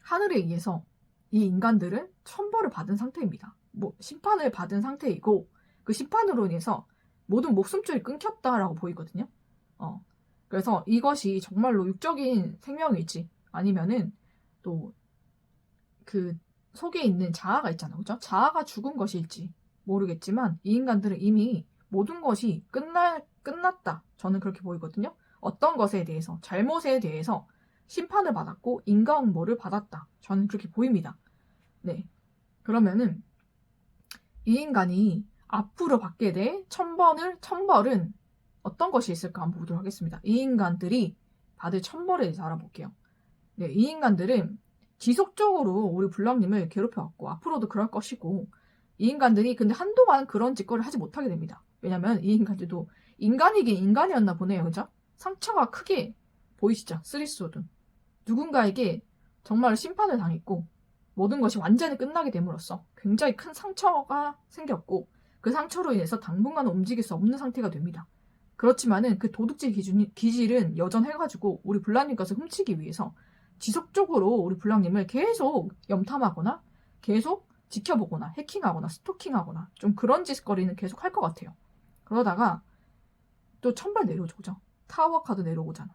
하늘에 의해서 이 인간들은 천벌을 받은 상태입니다. 심판을 받은 상태이고, 그 심판으로 인해서 모든 목숨줄이 끊겼다라고 보이거든요. 그래서 이것이 정말로 육적인 생명일지 아니면은 또 그 속에 있는 자아가 있잖아요. 그죠? 자아가 죽은 것일지 모르겠지만 이 인간들은 이미 모든 것이 끝났다. 저는 그렇게 보이거든요. 어떤 것에 대해서, 잘못에 대해서 심판을 받았고 인과응보를 받았다. 저는 그렇게 보입니다. 네. 그러면은 이 인간이 앞으로 받게 될 천벌은 어떤 것이 있을까 한번 보도록 하겠습니다. 이 인간들이 받을 천벌에 대해서 알아볼게요. 네, 이 인간들은 지속적으로 우리 블랑님을 괴롭혀왔고 앞으로도 그럴 것이고, 이 인간들이 근데 한동안 그런 짓거리를 하지 못하게 됩니다. 왜냐면 이 인간들도 인간이긴 인간이었나 보네요. 그죠? 상처가 크게 보이시죠? 쓰리소드. 누군가에게 정말 심판을 당했고 모든 것이 완전히 끝나게 됨으로써 굉장히 큰 상처가 생겼고, 그 상처로 인해서 당분간은 움직일 수 없는 상태가 됩니다. 그렇지만은 그 도둑질 기질은 여전해가지고 우리 블랑님 것을 훔치기 위해서 지속적으로 우리 블랑님을 계속 염탐하거나 계속 지켜보거나 해킹하거나 스토킹하거나 좀 그런 짓거리는 계속 할 것 같아요. 그러다가 또 천벌 내려오죠. 그죠? 타워 카드 내려오잖아요.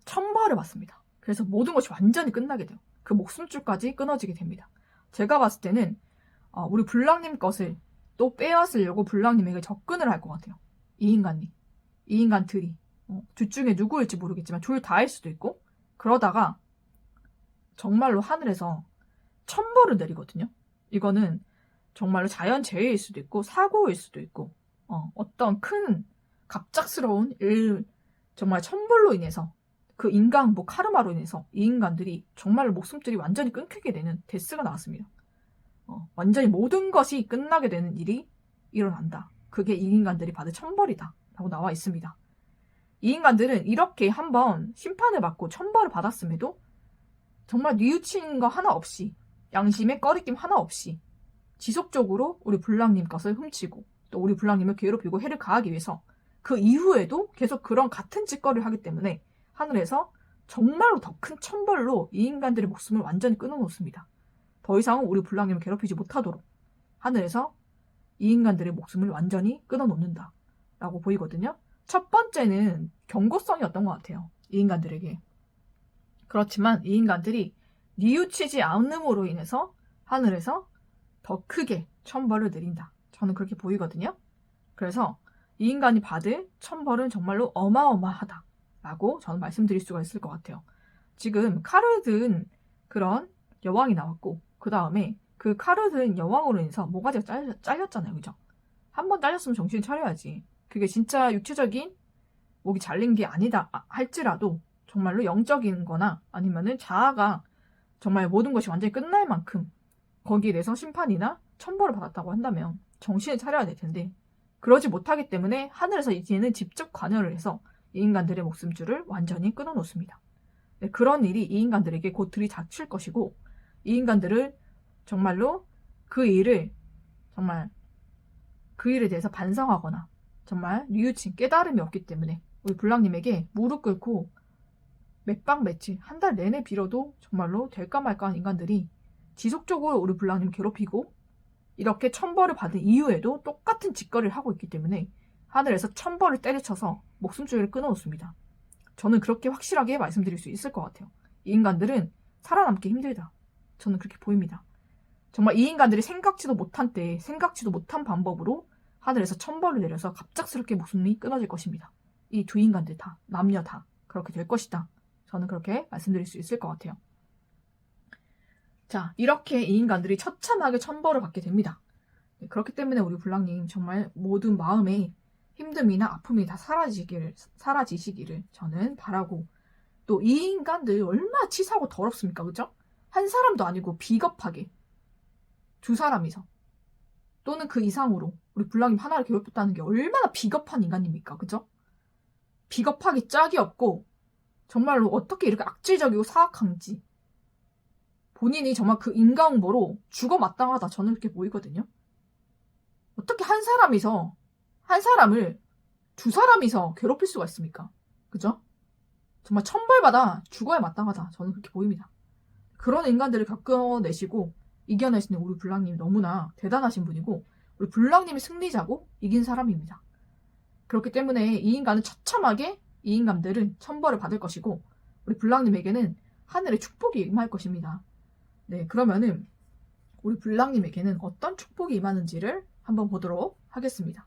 천벌을 받습니다. 그래서 모든 것이 완전히 끝나게 돼요. 그 목숨줄까지 끊어지게 됩니다. 제가 봤을 때는 우리 블랑님 것을 또 빼앗으려고 블랑님에게 접근을 할 것 같아요. 이 인간들이 둘 중에 누구일지 모르겠지만 둘 다일 수도 있고, 그러다가 정말로 하늘에서 천벌을 내리거든요. 이거는 정말로 자연재해일 수도 있고 사고일 수도 있고 어떤 큰 갑작스러운 정말 천벌로 인해서 그 인간복 카르마로 인해서 이 인간들이 정말로 목숨줄이 완전히 끊기게 되는 데스가 나왔습니다. 완전히 모든 것이 끝나게 되는 일이 일어난다. 그게 이 인간들이 받을 천벌이다 라고 나와 있습니다. 이 인간들은 이렇게 한번 심판을 받고 천벌을 받았음에도 정말 뉘우친 거 하나 없이, 양심의 꺼리낌 하나 없이 지속적으로 우리 블랑님 것을 훔치고 또 우리 블랑님을 괴롭히고 해를 가하기 위해서 그 이후에도 계속 그런 같은 짓거리를 하기 때문에 하늘에서 정말로 더 큰 천벌로 이 인간들의 목숨을 완전히 끊어놓습니다. 더 이상은 우리 블랑님을 괴롭히지 못하도록 하늘에서 이 인간들의 목숨을 완전히 끊어놓는다 라고 보이거든요. 첫 번째는 경고성이었던 것 같아요. 이 인간들에게. 그렇지만 이 인간들이 뉘우치지 않음으로 인해서 하늘에서 더 크게 천벌을 내린다. 저는 그렇게 보이거든요. 그래서 이 인간이 받을 천벌은 정말로 어마어마하다 라고 저는 말씀드릴 수가 있을 것 같아요. 지금 칼을 든 그런 여왕이 나왔고 그 다음에 그 카르든 여왕으로 인해서 모가지가 잘렸잖아요. 그죠? 한 번 잘렸으면 정신 차려야지. 그게 진짜 육체적인 목이 잘린 게 아니다 할지라도 정말로 영적인 거나 아니면은 자아가 정말 모든 것이 완전히 끝날 만큼 거기에 대해서 심판이나 천벌을 받았다고 한다면 정신을 차려야 될 텐데 그러지 못하기 때문에 하늘에서 이제는 직접 관여를 해서 이 인간들의 목숨줄을 완전히 끊어놓습니다. 네, 그런 일이 이 인간들에게 곧 들이닥칠 것이고 이 인간들을 정말로 그 일에 대해서 반성하거나 정말 뉘우친 깨달음이 없기 때문에 우리 블랑님에게 무릎 꿇고 몇방 며칠 한 달 내내 빌어도 정말로 될까 말까 한 인간들이 지속적으로 우리 블랑님을 괴롭히고 이렇게 천벌을 받은 이후에도 똑같은 짓거리를 하고 있기 때문에 하늘에서 천벌을 때려쳐서 목숨줄을 끊어놓습니다. 저는 그렇게 확실하게 말씀드릴 수 있을 것 같아요. 이 인간들은 살아남기 힘들다. 저는 그렇게 보입니다. 정말 이 인간들이 생각지도 못한 때에 생각지도 못한 방법으로 하늘에서 천벌을 내려서 갑작스럽게 목숨이 끊어질 것입니다. 이 두 인간들 다, 남녀 다 그렇게 될 것이다. 저는 그렇게 말씀드릴 수 있을 것 같아요. 자, 이렇게 이 인간들이 처참하게 천벌을 받게 됩니다. 그렇기 때문에 우리 블랑님 정말 모든 마음의 힘듦이나 아픔이 다 사라지시기를 저는 바라고 또 이 인간들 얼마나 치사하고 더럽습니까? 그죠? 한 사람도 아니고 비겁하게 두 사람이서 또는 그 이상으로 우리 블랑님 하나를 괴롭혔다는 게 얼마나 비겁한 인간입니까? 그죠? 비겁하기 짝이 없고 정말로 어떻게 이렇게 악질적이고 사악한지 본인이 정말 그 인과응보로 죽어 마땅하다 저는 그렇게 보이거든요. 어떻게 한 사람을 두 사람이서 괴롭힐 수가 있습니까? 그죠? 정말 천벌받아 죽어야 마땅하다 저는 그렇게 보입니다. 그런 인간들을 겪어내시고 이겨내시는 우리 블랑님 너무나 대단하신 분이고 우리 블랑님이 승리자고 이긴 사람입니다. 그렇기 때문에 이 인간은 처참하게 이 인간들은 천벌을 받을 것이고 우리 블랑님에게는 하늘의 축복이 임할 것입니다. 네, 그러면은 우리 블랑님에게는 어떤 축복이 임하는지를 한번 보도록 하겠습니다.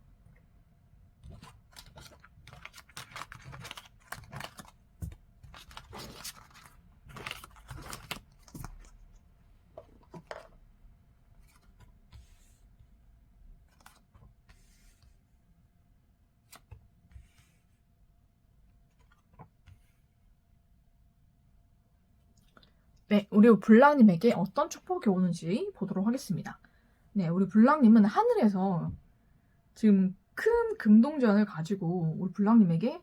네, 우리 블랑님에게 어떤 축복이 오는지 보도록 하겠습니다. 네, 우리 블랑님은 하늘에서 지금 큰 금동전을 가지고 우리 블랑님에게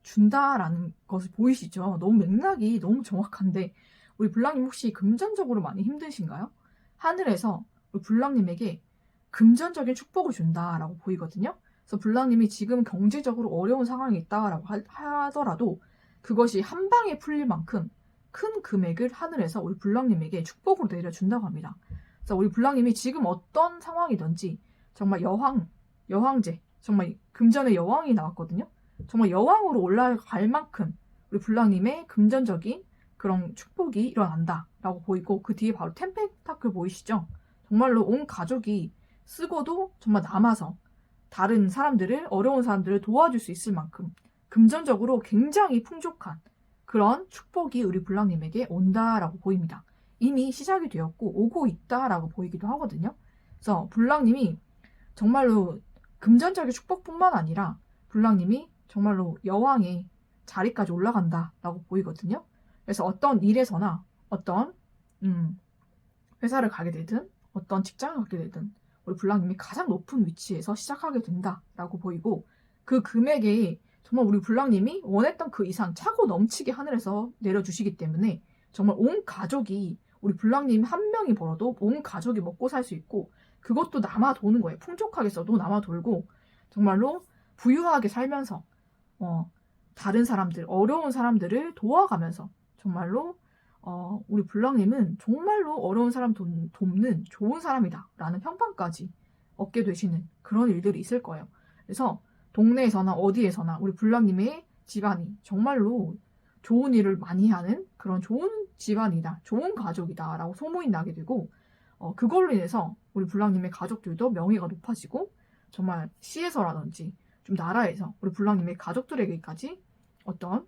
준다라는 것을 보이시죠? 너무 맥락이 너무 정확한데 우리 블랑님 혹시 금전적으로 많이 힘드신가요? 하늘에서 우리 블랑님에게 금전적인 축복을 준다라고 보이거든요. 그래서 블랑님이 지금 경제적으로 어려운 상황이 있다라고 하더라도 그것이 한 방에 풀릴 만큼 큰 금액을 하늘에서 우리 블랑님에게 축복으로 내려준다고 합니다. 그래서 우리 블랑님이 지금 어떤 상황이든지 정말 여황제, 정말 금전의 여왕이 나왔거든요. 정말 여왕으로 올라갈 만큼 우리 블랑님의 금전적인 그런 축복이 일어난다라고 보이고 그 뒤에 바로 템펜타클 보이시죠? 정말로 온 가족이 쓰고도 정말 남아서 다른 사람들을 어려운 사람들을 도와줄 수 있을 만큼 금전적으로 굉장히 풍족한 그런 축복이 우리 블랑님에게 온다라고 보입니다. 이미 시작이 되었고 오고 있다라고 보이기도 하거든요. 그래서 블랑님이 정말로 금전적인 축복뿐만 아니라 블랑님이 정말로 여왕의 자리까지 올라간다라고 보이거든요. 그래서 어떤 일에서나 어떤 회사를 가게 되든 어떤 직장을 갖게 되든 우리 블랑님이 가장 높은 위치에서 시작하게 된다라고 보이고 그 금액에 정말 우리 블랑님이 원했던 그 이상 차고 넘치게 하늘에서 내려주시기 때문에 정말 온 가족이 우리 블랑님 한 명이 벌어도 온 가족이 먹고 살 수 있고 그것도 남아 도는 거예요. 풍족하게 써도 남아 돌고 정말로 부유하게 살면서 다른 사람들, 어려운 사람들을 도와가면서 정말로 우리 블랑님은 정말로 어려운 사람 돕는 좋은 사람이다 라는 평판까지 얻게 되시는 그런 일들이 있을 거예요. 그래서 동네에서나 어디에서나 우리 블랑님의 집안이 정말로 좋은 일을 많이 하는 그런 좋은 집안이다, 좋은 가족이다 라고 소문이 나게 되고 그걸로 인해서 우리 블랑님의 가족들도 명예가 높아지고 정말 시에서라든지 좀 나라에서 우리 블랑님의 가족들에게까지 어떤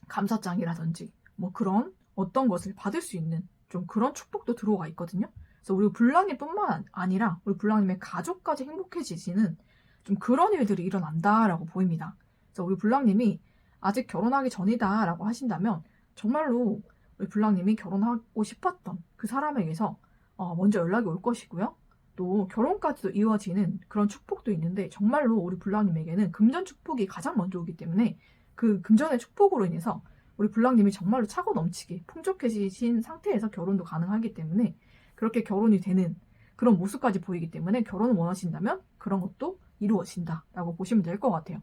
감사장이라든지 뭐 그런 어떤 것을 받을 수 있는 좀 그런 축복도 들어와 있거든요. 그래서 우리 불랑님뿐만 아니라 우리 불랑님의 가족까지 행복해지시는 좀 그런 일들이 일어난다라고 보입니다. 그래서 우리 불랑님이 아직 결혼하기 전이다라고 하신다면 정말로 우리 불랑님이 결혼하고 싶었던 그 사람에게서 먼저 연락이 올 것이고요. 또 결혼까지도 이어지는 그런 축복도 있는데 정말로 우리 불랑님에게는 금전 축복이 가장 먼저 오기 때문에 그 금전의 축복으로 인해서 우리 불랑님이 정말로 차고 넘치게 풍족해지신 상태에서 결혼도 가능하기 때문에 그렇게 결혼이 되는 그런 모습까지 보이기 때문에 결혼을 원하신다면 그런 것도 이루어진다라고 보시면 될 것 같아요.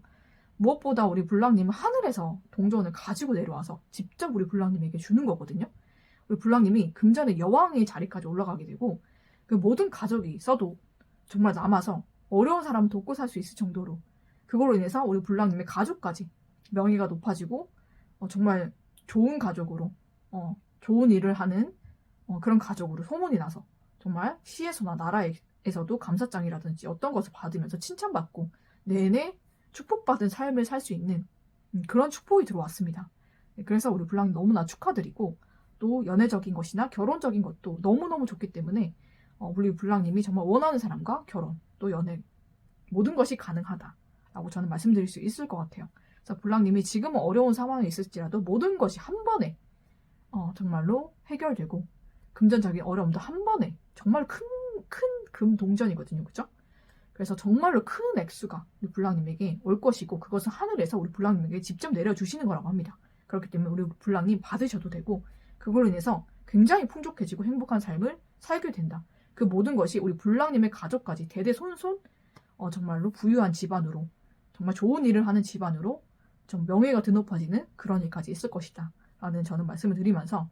무엇보다 우리 불랑님은 하늘에서 동전을 가지고 내려와서 직접 우리 불랑님에게 주는 거거든요. 우리 불랑님이 금전의 여왕의 자리까지 올라가게 되고 그 모든 가족이 있어도 정말 남아서 어려운 사람 돕고 살 수 있을 정도로 그걸로 인해서 우리 불랑님의 가족까지 명예가 높아지고 정말 좋은 가족으로 좋은 일을 하는 그런 가족으로 소문이 나서 정말 시에서나 나라에서도 감사장이라든지 어떤 것을 받으면서 칭찬받고 내내 축복받은 삶을 살 수 있는 그런 축복이 들어왔습니다. 그래서 우리 불랑님 너무나 축하드리고 또 연애적인 것이나 결혼적인 것도 너무너무 좋기 때문에 우리 불랑님이 정말 원하는 사람과 결혼 또 연애 모든 것이 가능하다라고 저는 말씀드릴 수 있을 것 같아요. 그래서 불랑님이 지금은 어려운 상황에 있을지라도 모든 것이 한 번에 정말로 해결되고 금전적인 어려움도 한 번에 정말 큰 금동전이거든요. 그죠? 그래서 정말로 큰 액수가 우리 불랑님에게 올 것이고 그것은 하늘에서 우리 불랑님에게 직접 내려주시는 거라고 합니다. 그렇기 때문에 우리 불랑님 받으셔도 되고 그걸로 인해서 굉장히 풍족해지고 행복한 삶을 살게 된다. 그 모든 것이 우리 불랑님의 가족까지 대대손손 정말로 부유한 집안으로 정말 좋은 일을 하는 집안으로 좀 명예가 드높아지는 그런 일까지 있을 것이다 라는 저는 말씀을 드리면서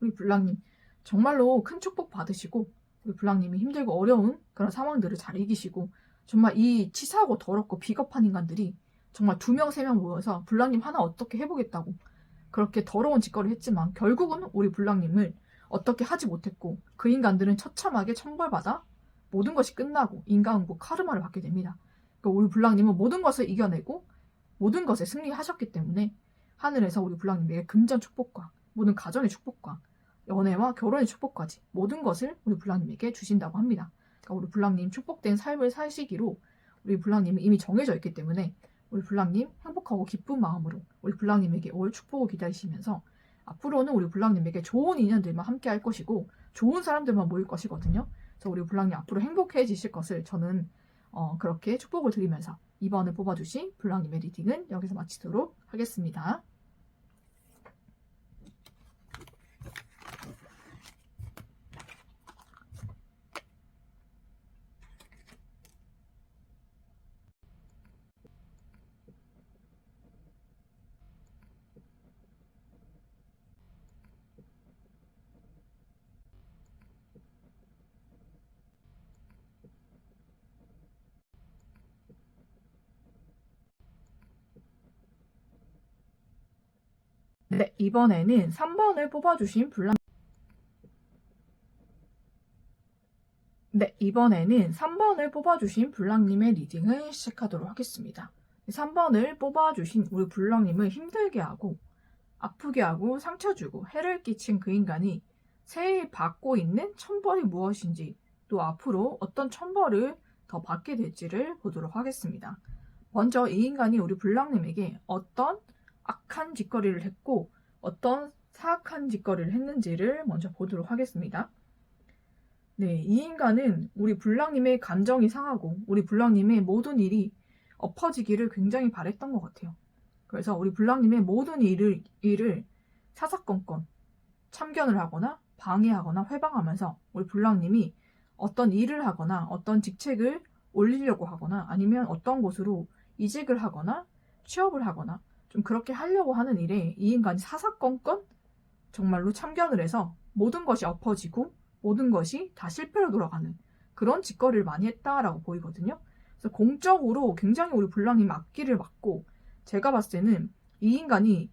우리 불랑님 정말로 큰 축복 받으시고 우리 불랑님이 힘들고 어려운 그런 상황들을 잘 이기시고 정말 이 치사하고 더럽고 비겁한 인간들이 정말 2명, 3명 모여서 불랑님 하나 어떻게 해보겠다고 그렇게 더러운 짓거리를 했지만 결국은 우리 불랑님을 어떻게 하지 못했고 그 인간들은 처참하게 천벌받아 모든 것이 끝나고 인간응보 카르마를 받게 됩니다. 그러니까 우리 불랑님은 모든 것을 이겨내고 모든 것에 승리하셨기 때문에 하늘에서 우리 불랑님에게 금전 축복과 모든 가정의 축복과 연애와 결혼의 축복까지 모든 것을 우리 불랑님에게 주신다고 합니다. 그러니까 우리 불랑님 축복된 삶을 사시기로 우리 불랑님은 이미 정해져 있기 때문에 우리 불랑님 행복하고 기쁜 마음으로 우리 불랑님에게 올 축복을 기다리시면서 앞으로는 우리 불랑님에게 좋은 인연들만 함께 할 것이고 좋은 사람들만 모일 것이거든요. 그래서 우리 불랑님 앞으로 행복해지실 것을 저는 그렇게 축복을 드리면서 이번에 뽑아주신 불랑님의 리딩은 여기서 마치도록 하겠습니다. 네, 이번에는 3번을 뽑아주신 불랑 네, 이번에는 3번을 뽑아주신 불랑님의 리딩을 시작하도록 하겠습니다. 3번을 뽑아주신 우리 불랑님을 힘들게 하고 아프게 하고 상처 주고 해를 끼친 그 인간이 새해 받고 있는 천벌이 무엇인지 또 앞으로 어떤 천벌을 더 받게 될지를 보도록 하겠습니다. 먼저 이 인간이 우리 불랑님에게 어떤 악한 짓거리를 했고 어떤 사악한 짓거리를 했는지를 먼저 보도록 하겠습니다. 네, 이 인간은 우리 불랑님의 감정이 상하고 우리 불랑님의 모든 일이 엎어지기를 굉장히 바랬던 것 같아요. 그래서 우리 불랑님의 모든 일을 사사건건 참견을 하거나 방해하거나 회방하면서 우리 불랑님이 어떤 일을 하거나 어떤 직책을 올리려고 하거나 아니면 어떤 곳으로 이직을 하거나 취업을 하거나 좀 그렇게 하려고 하는 일에 이 인간이 사사건건 정말로 참견을 해서 모든 것이 엎어지고 모든 것이 다 실패로 돌아가는 그런 짓거리를 많이 했다라고 보이거든요. 그래서 공적으로 굉장히 우리 불랑님 앞길을 막고 제가 봤을 때는 이 인간이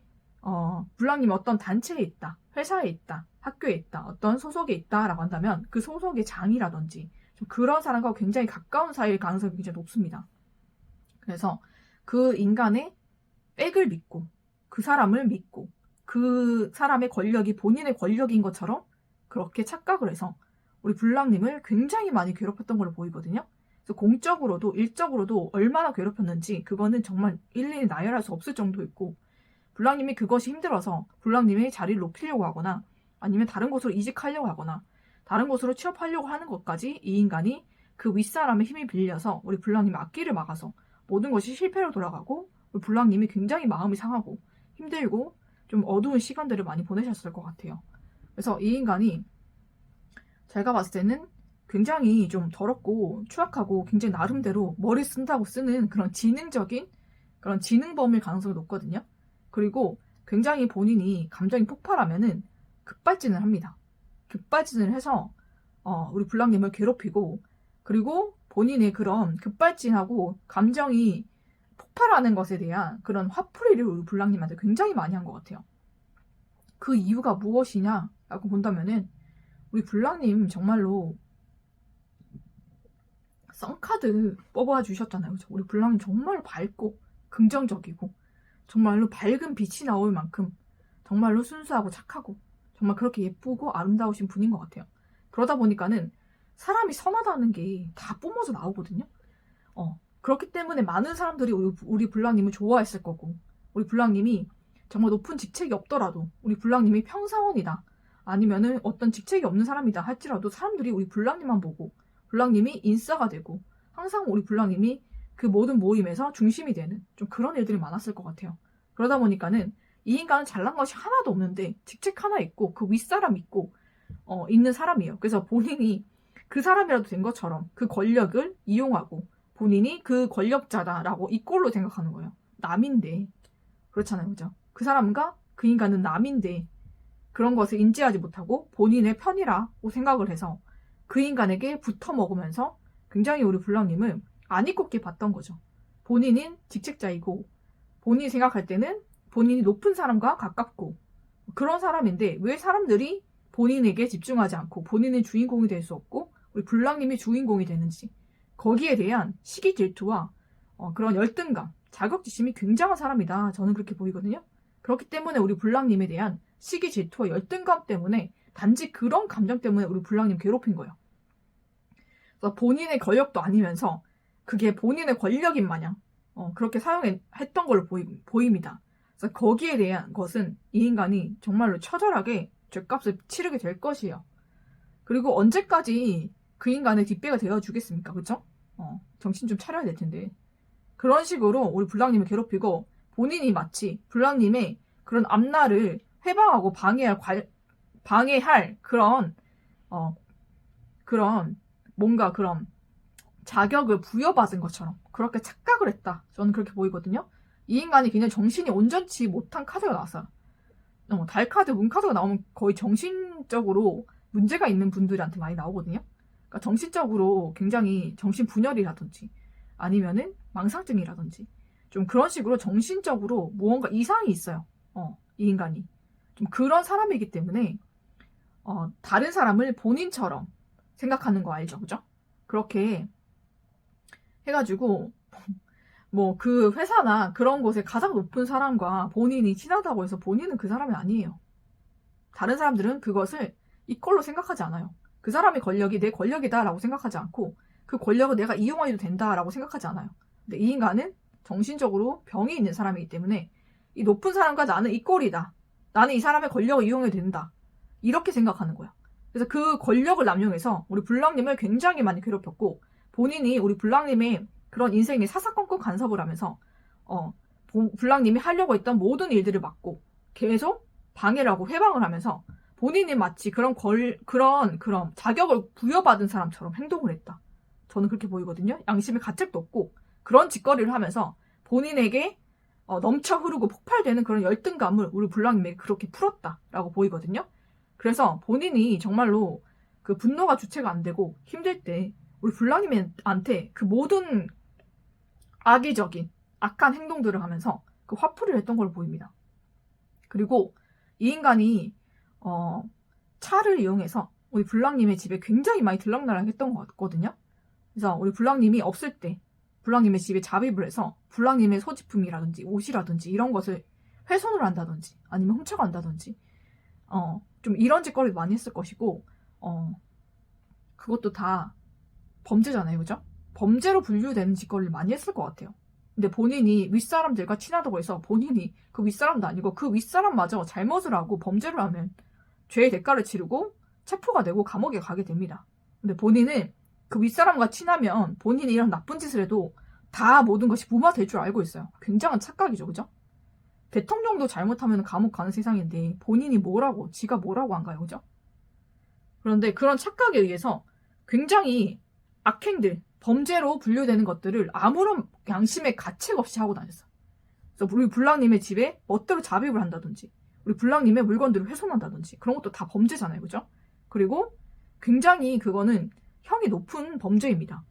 불랑님이 어떤 단체에 있다, 회사에 있다, 학교에 있다, 어떤 소속에 있다라고 한다면 그 소속의 장이라든지 좀 그런 사람과 굉장히 가까운 사이일 가능성이 굉장히 높습니다. 그래서 그 인간의 백을 믿고 그 사람을 믿고 그 사람의 권력이 본인의 권력인 것처럼 그렇게 착각을 해서 우리 불랑님을 굉장히 많이 괴롭혔던 걸로 보이거든요. 그래서 공적으로도 일적으로도 얼마나 괴롭혔는지 그거는 정말 일일이 나열할 수 없을 정도였고, 불랑님이 그것이 힘들어서 불랑님의 자리를 높이려고 하거나 아니면 다른 곳으로 이직하려고 하거나 다른 곳으로 취업하려고 하는 것까지 이 인간이 그 윗사람의 힘이 빌려서 우리 불랑님의 앞길을 막아서 모든 것이 실패로 돌아가고, 우리 불랑님이 굉장히 마음이 상하고 힘들고 좀 어두운 시간들을 많이 보내셨을 것 같아요. 그래서 이 인간이 제가 봤을 때는 굉장히 좀 더럽고 추악하고 굉장히 나름대로 머리 쓴다고 쓰는 그런 지능적인 그런 지능범일 가능성이 높거든요. 그리고 굉장히 본인이 감정이 폭발하면은 급발진을 합니다. 급발진을 해서 우리 불랑님을 괴롭히고, 그리고 본인의 그런 급발진하고 감정이 폭발하는 것에 대한 그런 화풀이를 우리 불랑님한테 굉장히 많이 한 것 같아요. 그 이유가 무엇이냐라고 본다면은 우리 불랑님 정말로 썬카드 뽑아주셨잖아요. 그렇죠? 우리 불랑님 정말 밝고 긍정적이고 정말로 밝은 빛이 나올 만큼 정말로 순수하고 착하고 정말 그렇게 예쁘고 아름다우신 분인 것 같아요. 그러다 보니까는 사람이 선하다는 게 다 뿜어져 나오거든요. 그렇기 때문에 많은 사람들이 우리 불랑님을 좋아했을 거고, 우리 불랑님이 정말 높은 직책이 없더라도 우리 불랑님이 평사원이다 아니면은 어떤 직책이 없는 사람이다 할지라도 사람들이 우리 불랑님만 보고 불랑님이 인싸가 되고 항상 우리 불랑님이 그 모든 모임에서 중심이 되는 좀 그런 일들이 많았을 것 같아요. 그러다 보니까는 이 인간은 잘난 것이 하나도 없는데 직책 하나 있고 그 윗사람 있고 있는 사람이에요. 그래서 본인이 그 사람이라도 된 것처럼 그 권력을 이용하고 본인이 그 권력자다라고 이 꼴로 생각하는 거예요. 남인데. 그렇잖아요. 그죠? 그 사람과 그 인간은 남인데 그런 것을 인지하지 못하고 본인의 편이라고 생각을 해서 그 인간에게 붙어 먹으면서 굉장히 우리 불랑님을 안 이롭게 봤던 거죠. 본인은 직책자이고 본인이 생각할 때는 본인이 높은 사람과 가깝고 그런 사람인데 왜 사람들이 본인에게 집중하지 않고 본인은 주인공이 될 수 없고 우리 불랑님이 주인공이 되는지, 거기에 대한 시기 질투와 그런 열등감, 자격지심이 굉장한 사람이다. 저는 그렇게 보이거든요. 그렇기 때문에 우리 불랑님에 대한 시기 질투와 열등감 때문에 단지 그런 감정 때문에 우리 불랑님 괴롭힌 거예요. 그래서 본인의 권력도 아니면서 그게 본인의 권력인 마냥 그렇게 사용했던 걸로 보입니다. 그래서 거기에 대한 것은 이 인간이 정말로 처절하게 죗값을 치르게 될 것이에요. 그리고 언제까지 그 인간의 뒷배가 되어주겠습니까? 그쵸? 정신 좀 차려야 될 텐데. 그런 식으로 우리 불랑님을 괴롭히고 본인이 마치 불랑님의 그런 앞날을 회방하고 방해할 그런 뭔가 그런 자격을 부여받은 것처럼 그렇게 착각을 했다. 저는 그렇게 보이거든요. 이 인간이 그냥 정신이 온전치 못한 카드가 나왔어요. 달카드, 문카드가 나오면 거의 정신적으로 문제가 있는 분들한테 많이 나오거든요. 그러니까 정신적으로 굉장히 정신분열이라든지 아니면은 망상증이라든지 좀 그런 식으로 정신적으로 무언가 이상이 있어요. 이 인간이. 좀 그런 사람이기 때문에 다른 사람을 본인처럼 생각하는 거 알죠? 그죠? 그렇게 해가지고 뭐 그 회사나 그런 곳에 가장 높은 사람과 본인이 친하다고 해서 본인은 그 사람이 아니에요. 다른 사람들은 그것을 이꼴로 생각하지 않아요. 그 사람의 권력이 내 권력이다라고 생각하지 않고 그 권력을 내가 이용해도 된다라고 생각하지 않아요. 근데 이 인간은 정신적으로 병이 있는 사람이기 때문에 이 높은 사람과 나는 이꼴이다. 나는 이 사람의 권력을 이용해도 된다. 이렇게 생각하는 거야. 그래서 그 권력을 남용해서 우리 불랑님을 굉장히 많이 괴롭혔고 본인이 우리 불랑님의 그런 인생에 사사건건 간섭을 하면서 불랑님이 하려고 했던 모든 일들을 막고 계속 방해를 하고 회방을 하면서 본인이 마치 그런 자격을 부여받은 사람처럼 행동을 했다. 저는 그렇게 보이거든요. 양심의 가책도 없고 그런 짓거리를 하면서 본인에게 넘쳐 흐르고 폭발되는 그런 열등감을 우리 불랑님에게 그렇게 풀었다라고 보이거든요. 그래서 본인이 정말로 그 분노가 주체가 안 되고 힘들 때 우리 불랑님한테 그 모든 악의적인 악한 행동들을 하면서 그 화풀이를 했던 걸로 보입니다. 그리고 이 인간이 차를 이용해서 우리 불랑님의 집에 굉장히 많이 들락날락 했던 것 같거든요. 그래서 우리 불랑님이 없을 때 불랑님의 집에 잡입을 해서 불랑님의 소지품이라든지 옷이라든지 이런 것을 훼손을 한다든지 아니면 훔쳐간다든지 좀 이런 짓거리를 많이 했을 것이고 그것도 다 범죄잖아요. 그죠? 범죄로 분류되는 짓거리를 많이 했을 것 같아요. 근데 본인이 윗사람들과 친하다고 해서 본인이 그 윗사람도 아니고 그 윗사람마저 잘못을 하고 범죄를 하면 죄의 대가를 치르고 체포가 되고 감옥에 가게 됩니다. 근데 본인은 그 윗사람과 친하면 본인이 이런 나쁜 짓을 해도 다 모든 것이 무마될 줄 알고 있어요. 굉장한 착각이죠. 그죠? 대통령도 잘못하면 감옥 가는 세상인데 본인이 뭐라고, 지가 뭐라고 안 가요. 그죠? 그런데 그런 착각에 의해서 굉장히 악행들, 범죄로 분류되는 것들을 아무런 양심의 가책 없이 하고 다녔어. 그래서 우리 불랑님의 집에 멋대로 zab입을 한다든지, 우리 불랑님의 물건들을 훼손한다든지, 그런 것도 다 범죄잖아요. 그죠? 그리고 굉장히 그거는 형이 높은 범죄입니다.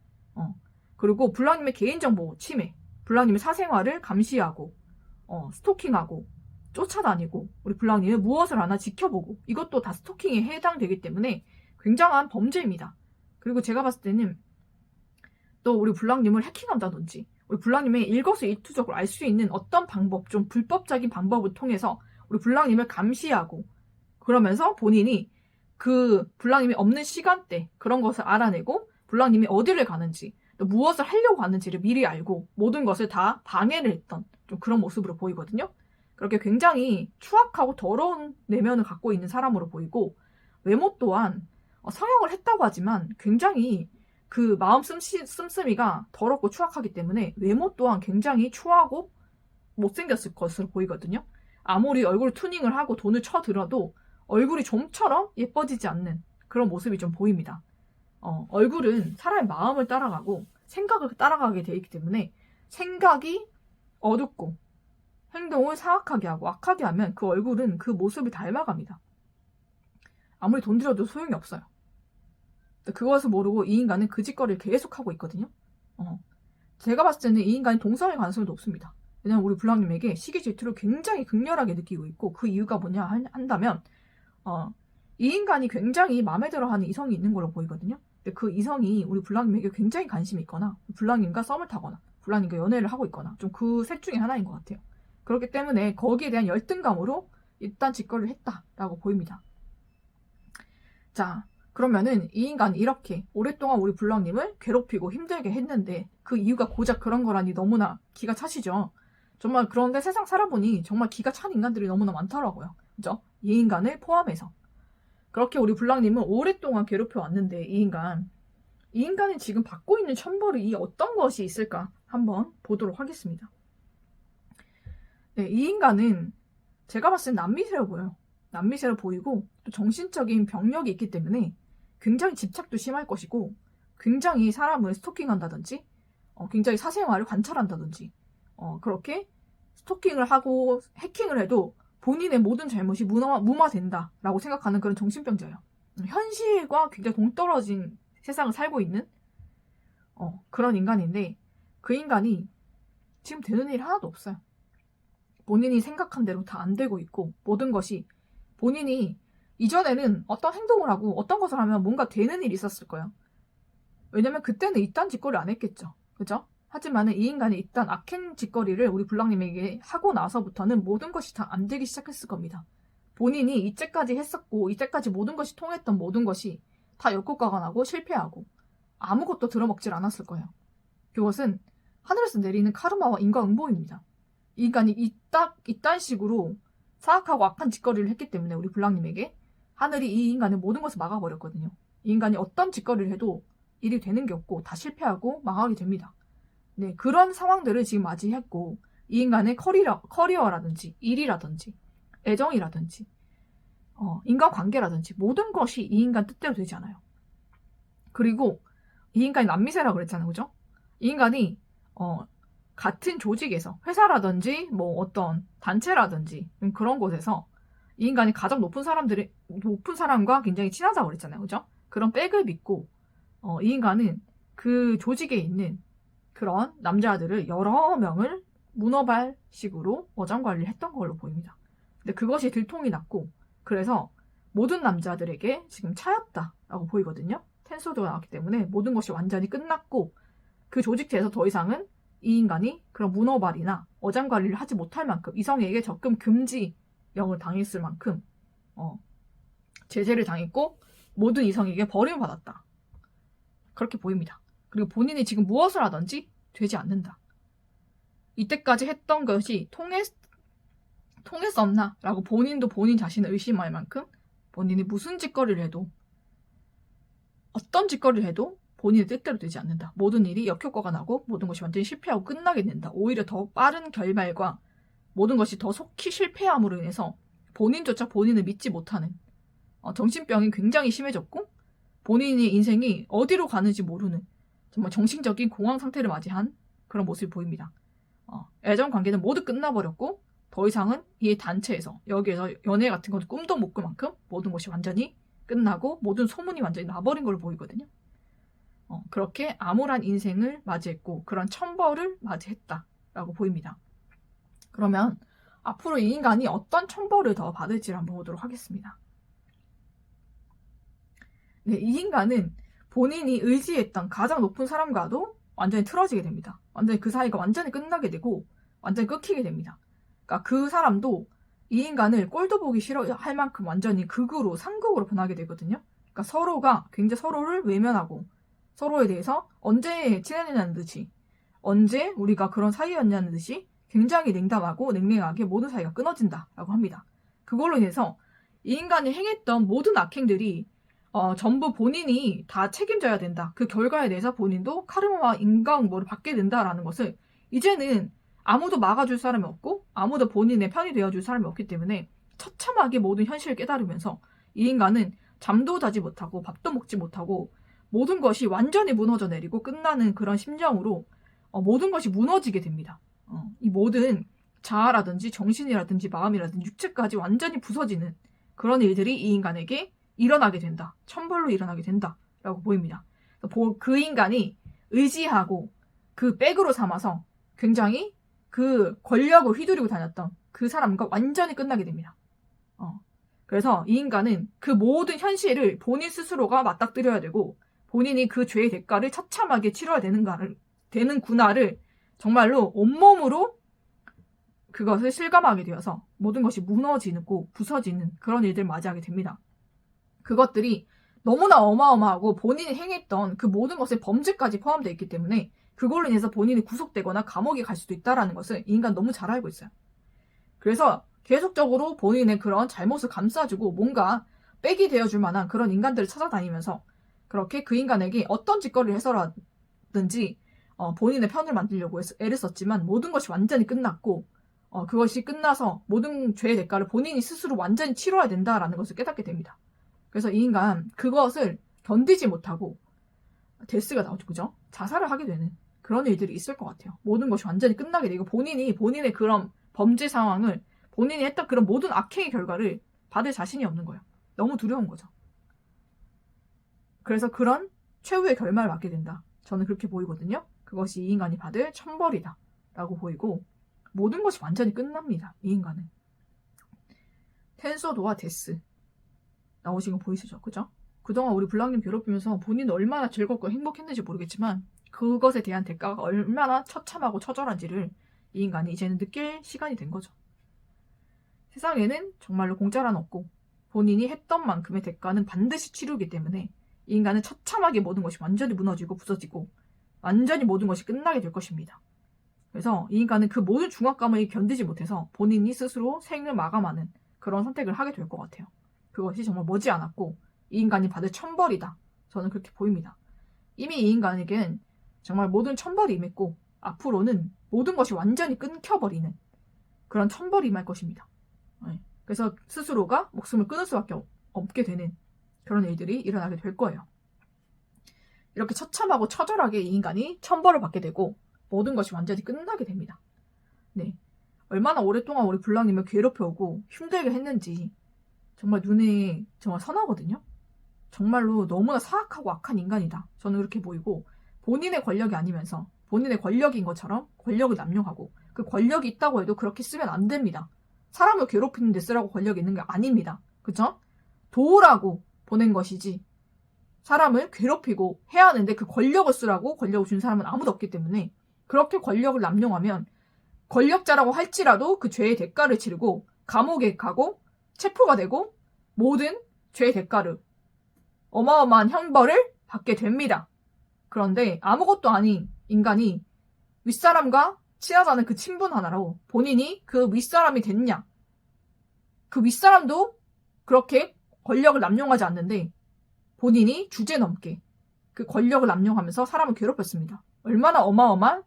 그리고 불랑님의 개인정보 침해, 불랑님의 사생활을 감시하고, 스토킹하고, 쫓아다니고, 우리 불랑님은 무엇을 하나 지켜보고, 이것도 다 스토킹에 해당되기 때문에 굉장한 범죄입니다. 그리고 제가 봤을 때는 또 우리 불랑님을 해킹한다든지, 우리 불랑님의 일거수일투족을 알 수 있는 어떤 방법, 좀 불법적인 방법을 통해서 우리 불랑님을 감시하고, 그러면서 본인이 그 불랑님이 없는 시간대 그런 것을 알아내고 불랑님이 어디를 가는지 또 무엇을 하려고 하는지를 미리 알고 모든 것을 다 방해를 했던 좀 그런 모습으로 보이거든요. 그렇게 굉장히 추악하고 더러운 내면을 갖고 있는 사람으로 보이고 외모 또한 성형을 했다고 하지만 굉장히 그 마음 씀씀이가 더럽고 추악하기 때문에 외모 또한 굉장히 추하고 못생겼을 것으로 보이거든요. 아무리 얼굴 투닝을 하고 돈을 쳐들어도 얼굴이 좀처럼 예뻐지지 않는 그런 모습이 좀 보입니다. 얼굴은 사람의 마음을 따라가고 생각을 따라가게 되어 있기 때문에 생각이 어둡고 행동을 사악하게 하고 악하게 하면 그 얼굴은 그 모습을 닮아갑니다. 아무리 돈 들여도 소용이 없어요. 그것을 모르고 이 인간은 그 짓거리를 계속하고 있거든요. 제가 봤을 때는 이 인간이 동성일 가능성이 높습니다. 왜냐면 우리 불랑님에게 시기 질투를 굉장히 극렬하게 느끼고 있고 그 이유가 뭐냐 한다면 이 인간이 굉장히 마음에 들어하는 이성이 있는 걸로 보이거든요. 근데 그 이성이 우리 불랑님에게 굉장히 관심이 있거나 불랑님과 썸을 타거나 불랑님과 연애를 하고 있거나 좀 그 셋 중에 하나인 것 같아요. 그렇기 때문에 거기에 대한 열등감으로 일단 짓거리를 했다라고 보입니다. 자, 그러면은 이 인간이 이렇게 오랫동안 우리 불랑님을 괴롭히고 힘들게 했는데 그 이유가 고작 그런 거라니 너무나 기가 차시죠. 정말 그런데 세상 살아보니 정말 기가 찬 인간들이 너무나 많더라고요. 그죠? 이 인간을 포함해서. 그렇게 우리 불랑님은 오랫동안 괴롭혀 왔는데 이 인간이 지금 받고 있는 천벌이 어떤 것이 있을까 한번 보도록 하겠습니다. 네, 이 인간은 제가 봤을 땐 남미세로 보여요. 남미세로 보이고 또 정신적인 병력이 있기 때문에 굉장히 집착도 심할 것이고 굉장히 사람을 스토킹한다든지 굉장히 사생활을 관찰한다든지 그렇게 스토킹을 하고 해킹을 해도 본인의 모든 잘못이 무마된다라고 생각하는 그런 정신병자예요. 현실과 굉장히 동떨어진 세상을 살고 있는 그런 인간인데 그 인간이 지금 되는 일이 하나도 없어요. 본인이 생각한 대로 다 안 되고 있고 모든 것이 본인이 이전에는 어떤 행동을 하고 어떤 것을 하면 뭔가 되는 일이 있었을 거예요. 왜냐면 그때는 이딴 짓거리를 안 했겠죠. 그죠? 하지만 이 인간이 이딴 악행 짓거리를 우리 불랑님에게 하고 나서부터는 모든 것이 다 안 되기 시작했을 겁니다. 본인이 이때까지 했었고 이때까지 모든 것이 통했던 모든 것이 다 역곡가관하고 실패하고 아무것도 들어먹질 않았을 거예요. 그것은 하늘에서 내리는 카르마와 인과응보입니다. 이 인간이 이딴 식으로 사악하고 악한 짓거리를 했기 때문에 우리 불랑님에게 하늘이 이 인간의 모든 것을 막아버렸거든요. 이 인간이 어떤 짓거리를 해도 일이 되는 게 없고 다 실패하고 망하게 됩니다. 네, 그런 상황들을 지금 맞이했고 이 인간의 커리어라든지 일이라든지 애정이라든지 인간관계라든지 모든 것이 이 인간 뜻대로 되지 않아요. 그리고 이 인간이 남미세라고 그랬잖아요. 그죠? 이 인간이 같은 조직에서 회사라든지 뭐 어떤 단체라든지 그런 곳에서 이 인간이 가장 높은 사람과 굉장히 친하다고 그랬잖아요. 그죠? 그런 백을 믿고 이 인간은 그 조직에 있는 그런 남자들을 여러 명을 문어발식으로 어장관리를 했던 걸로 보입니다. 근데 그것이 들통이 났고 그래서 모든 남자들에게 지금 차였다라고 보이거든요. 텐소드가 나왔기 때문에 모든 것이 완전히 끝났고 그 조직체에서 더 이상은 이 인간이 그런 문어발이나 어장관리를 하지 못할 만큼 이성에게 접근 금지령을 당했을 만큼 제재를 당했고 모든 이성에게 버림을 받았다. 그렇게 보입니다. 그리고 본인이 지금 무엇을 하든지 되지 않는다. 이때까지 했던 것이 통했었나? 라고 본인도 본인 자신을 의심할 만큼 본인이 무슨 짓거리를 해도 어떤 짓거리를 해도 본인의 뜻대로 되지 않는다. 모든 일이 역효과가 나고 모든 것이 완전히 실패하고 끝나게 된다. 오히려 더 빠른 결말과 모든 것이 더 속히 실패함으로 인해서 본인조차 본인을 믿지 못하는 정신병이 굉장히 심해졌고 본인의 인생이 어디로 가는지 모르는 정말 정신적인 공황 상태를 맞이한 그런 모습이 보입니다. 애정 관계는 모두 끝나버렸고 더 이상은 이 단체에서 여기에서 연애 같은 것도 꿈도 못 꿀 만큼 모든 것이 완전히 끝나고 모든 소문이 완전히 나버린 걸로 보이거든요. 그렇게 암울한 인생을 맞이했고 그런 천벌을 맞이했다라고 보입니다. 그러면 앞으로 이 인간이 어떤 천벌을 더 받을지를 한번 보도록 하겠습니다. 네, 이 인간은 본인이 의지했던 가장 높은 사람과도 완전히 틀어지게 됩니다. 완전히 그 사이가 완전히 끝나게 되고 완전히 끊기게 됩니다. 그러니까 그 사람도 이 인간을 꼴도 보기 싫어할 만큼 완전히 극으로 상극으로 변하게 되거든요. 그러니까 서로가 굉장히 서로를 외면하고 서로에 대해서 언제 친해지냐는 듯이 언제 우리가 그런 사이였냐는 듯이 굉장히 냉담하고 냉랭하게 모든 사이가 끊어진다라고 합니다. 그걸로 인해서 이 인간이 행했던 모든 악행들이 전부 본인이 다 책임져야 된다. 그 결과에 대해서 본인도 카르마와 인과응보를 받게 된다라는 것을 이제는 아무도 막아줄 사람이 없고 아무도 본인의 편이 되어줄 사람이 없기 때문에 처참하게 모든 현실을 깨달으면서 이 인간은 잠도 자지 못하고 밥도 먹지 못하고 모든 것이 완전히 무너져 내리고 끝나는 그런 심정으로 모든 것이 무너지게 됩니다. 이 모든 자아라든지 정신이라든지 마음이라든지 육체까지 완전히 부서지는 그런 일들이 이 인간에게 일어나게 된다. 천벌로 일어나게 된다라고 보입니다. 그 인간이 의지하고 그 백으로 삼아서 굉장히 그 권력을 휘두르고 다녔던 그 사람과 완전히 끝나게 됩니다. 그래서 이 인간은 그 모든 현실을 본인 스스로가 맞닥뜨려야 되고 본인이 그 죄의 대가를 처참하게 치러야 되는구나를 정말로 온몸으로 그것을 실감하게 되어서 모든 것이 무너지고 부서지는 그런 일들을 맞이하게 됩니다. 그것들이 너무나 어마어마하고 본인이 행했던 그 모든 것에 범죄까지 포함되어 있기 때문에 그걸로 인해서 본인이 구속되거나 감옥에 갈 수도 있다는 것을 이 인간 너무 잘 알고 있어요. 그래서 계속적으로 본인의 그런 잘못을 감싸주고 뭔가 백이 되어줄 만한 그런 인간들을 찾아다니면서 그렇게 그 인간에게 어떤 짓거리를 해서라든지 본인의 편을 만들려고 애를 썼지만 모든 것이 완전히 끝났고 그것이 끝나서 모든 죄의 대가를 본인이 스스로 완전히 치러야 된다라는 것을 깨닫게 됩니다. 그래서 이 인간 그것을 견디지 못하고 데스가 나오죠. 그죠? 자살을 하게 되는 그런 일들이 있을 것 같아요. 모든 것이 완전히 끝나게 되고 본인이 본인의 그런 범죄 상황을 본인이 했던 그런 모든 악행의 결과를 받을 자신이 없는 거예요. 너무 두려운 거죠. 그래서 그런 최후의 결말을 맞게 된다. 저는 그렇게 보이거든요. 그것이 이 인간이 받을 천벌이다 라고 보이고 모든 것이 완전히 끝납니다. 이 인간은. 텐소도와 데스 나오신 거 보이시죠? 그죠? 그동안 우리 블랑님 괴롭히면서 본인은 얼마나 즐겁고 행복했는지 모르겠지만 그것에 대한 대가가 얼마나 처참하고 처절한지를 이 인간이 이제는 느낄 시간이 된 거죠. 세상에는 정말로 공짜란 없고 본인이 했던 만큼의 대가는 반드시 치르기 때문에 이 인간은 처참하게 모든 것이 완전히 무너지고 부서지고 완전히 모든 것이 끝나게 될 것입니다. 그래서 이 인간은 그 모든 중압감을 견디지 못해서 본인이 스스로 생을 마감하는 그런 선택을 하게 될 것 같아요. 그것이 정말 머지않았고 이 인간이 받을 천벌이다. 저는 그렇게 보입니다. 이미 이 인간에겐 정말 모든 천벌이 임했고 앞으로는 모든 것이 완전히 끊겨버리는 그런 천벌이 임할 것입니다. 그래서 스스로가 목숨을 끊을 수밖에 없게 되는 그런 일들이 일어나게 될 거예요. 이렇게 처참하고 처절하게 이 인간이 천벌을 받게 되고 모든 것이 완전히 끝나게 됩니다. 네, 얼마나 오랫동안 우리 블랑님을 괴롭혀오고 힘들게 했는지 정말 눈에 정말 선하거든요. 정말로 너무나 사악하고 악한 인간이다. 저는 그렇게 보이고 본인의 권력이 아니면서 본인의 권력인 것처럼 권력을 남용하고 그 권력이 있다고 해도 그렇게 쓰면 안 됩니다. 사람을 괴롭히는 데 쓰라고 권력이 있는 게 아닙니다. 그쵸? 도우라고 보낸 것이지 사람을 괴롭히고 해야 하는데 그 권력을 쓰라고 권력을 준 사람은 아무도 없기 때문에 그렇게 권력을 남용하면 권력자라고 할지라도 그 죄의 대가를 치르고 감옥에 가고 체포가 되고 모든 죄의 대가를 어마어마한 형벌을 받게 됩니다. 그런데 아무것도 아닌 인간이 윗사람과 친하다는 그 친분 하나로 본인이 그 윗사람이 됐냐. 그 윗사람도 그렇게 권력을 남용하지 않는데 본인이 주제넘게 그 권력을 남용하면서 사람을 괴롭혔습니다. 얼마나 어마어마한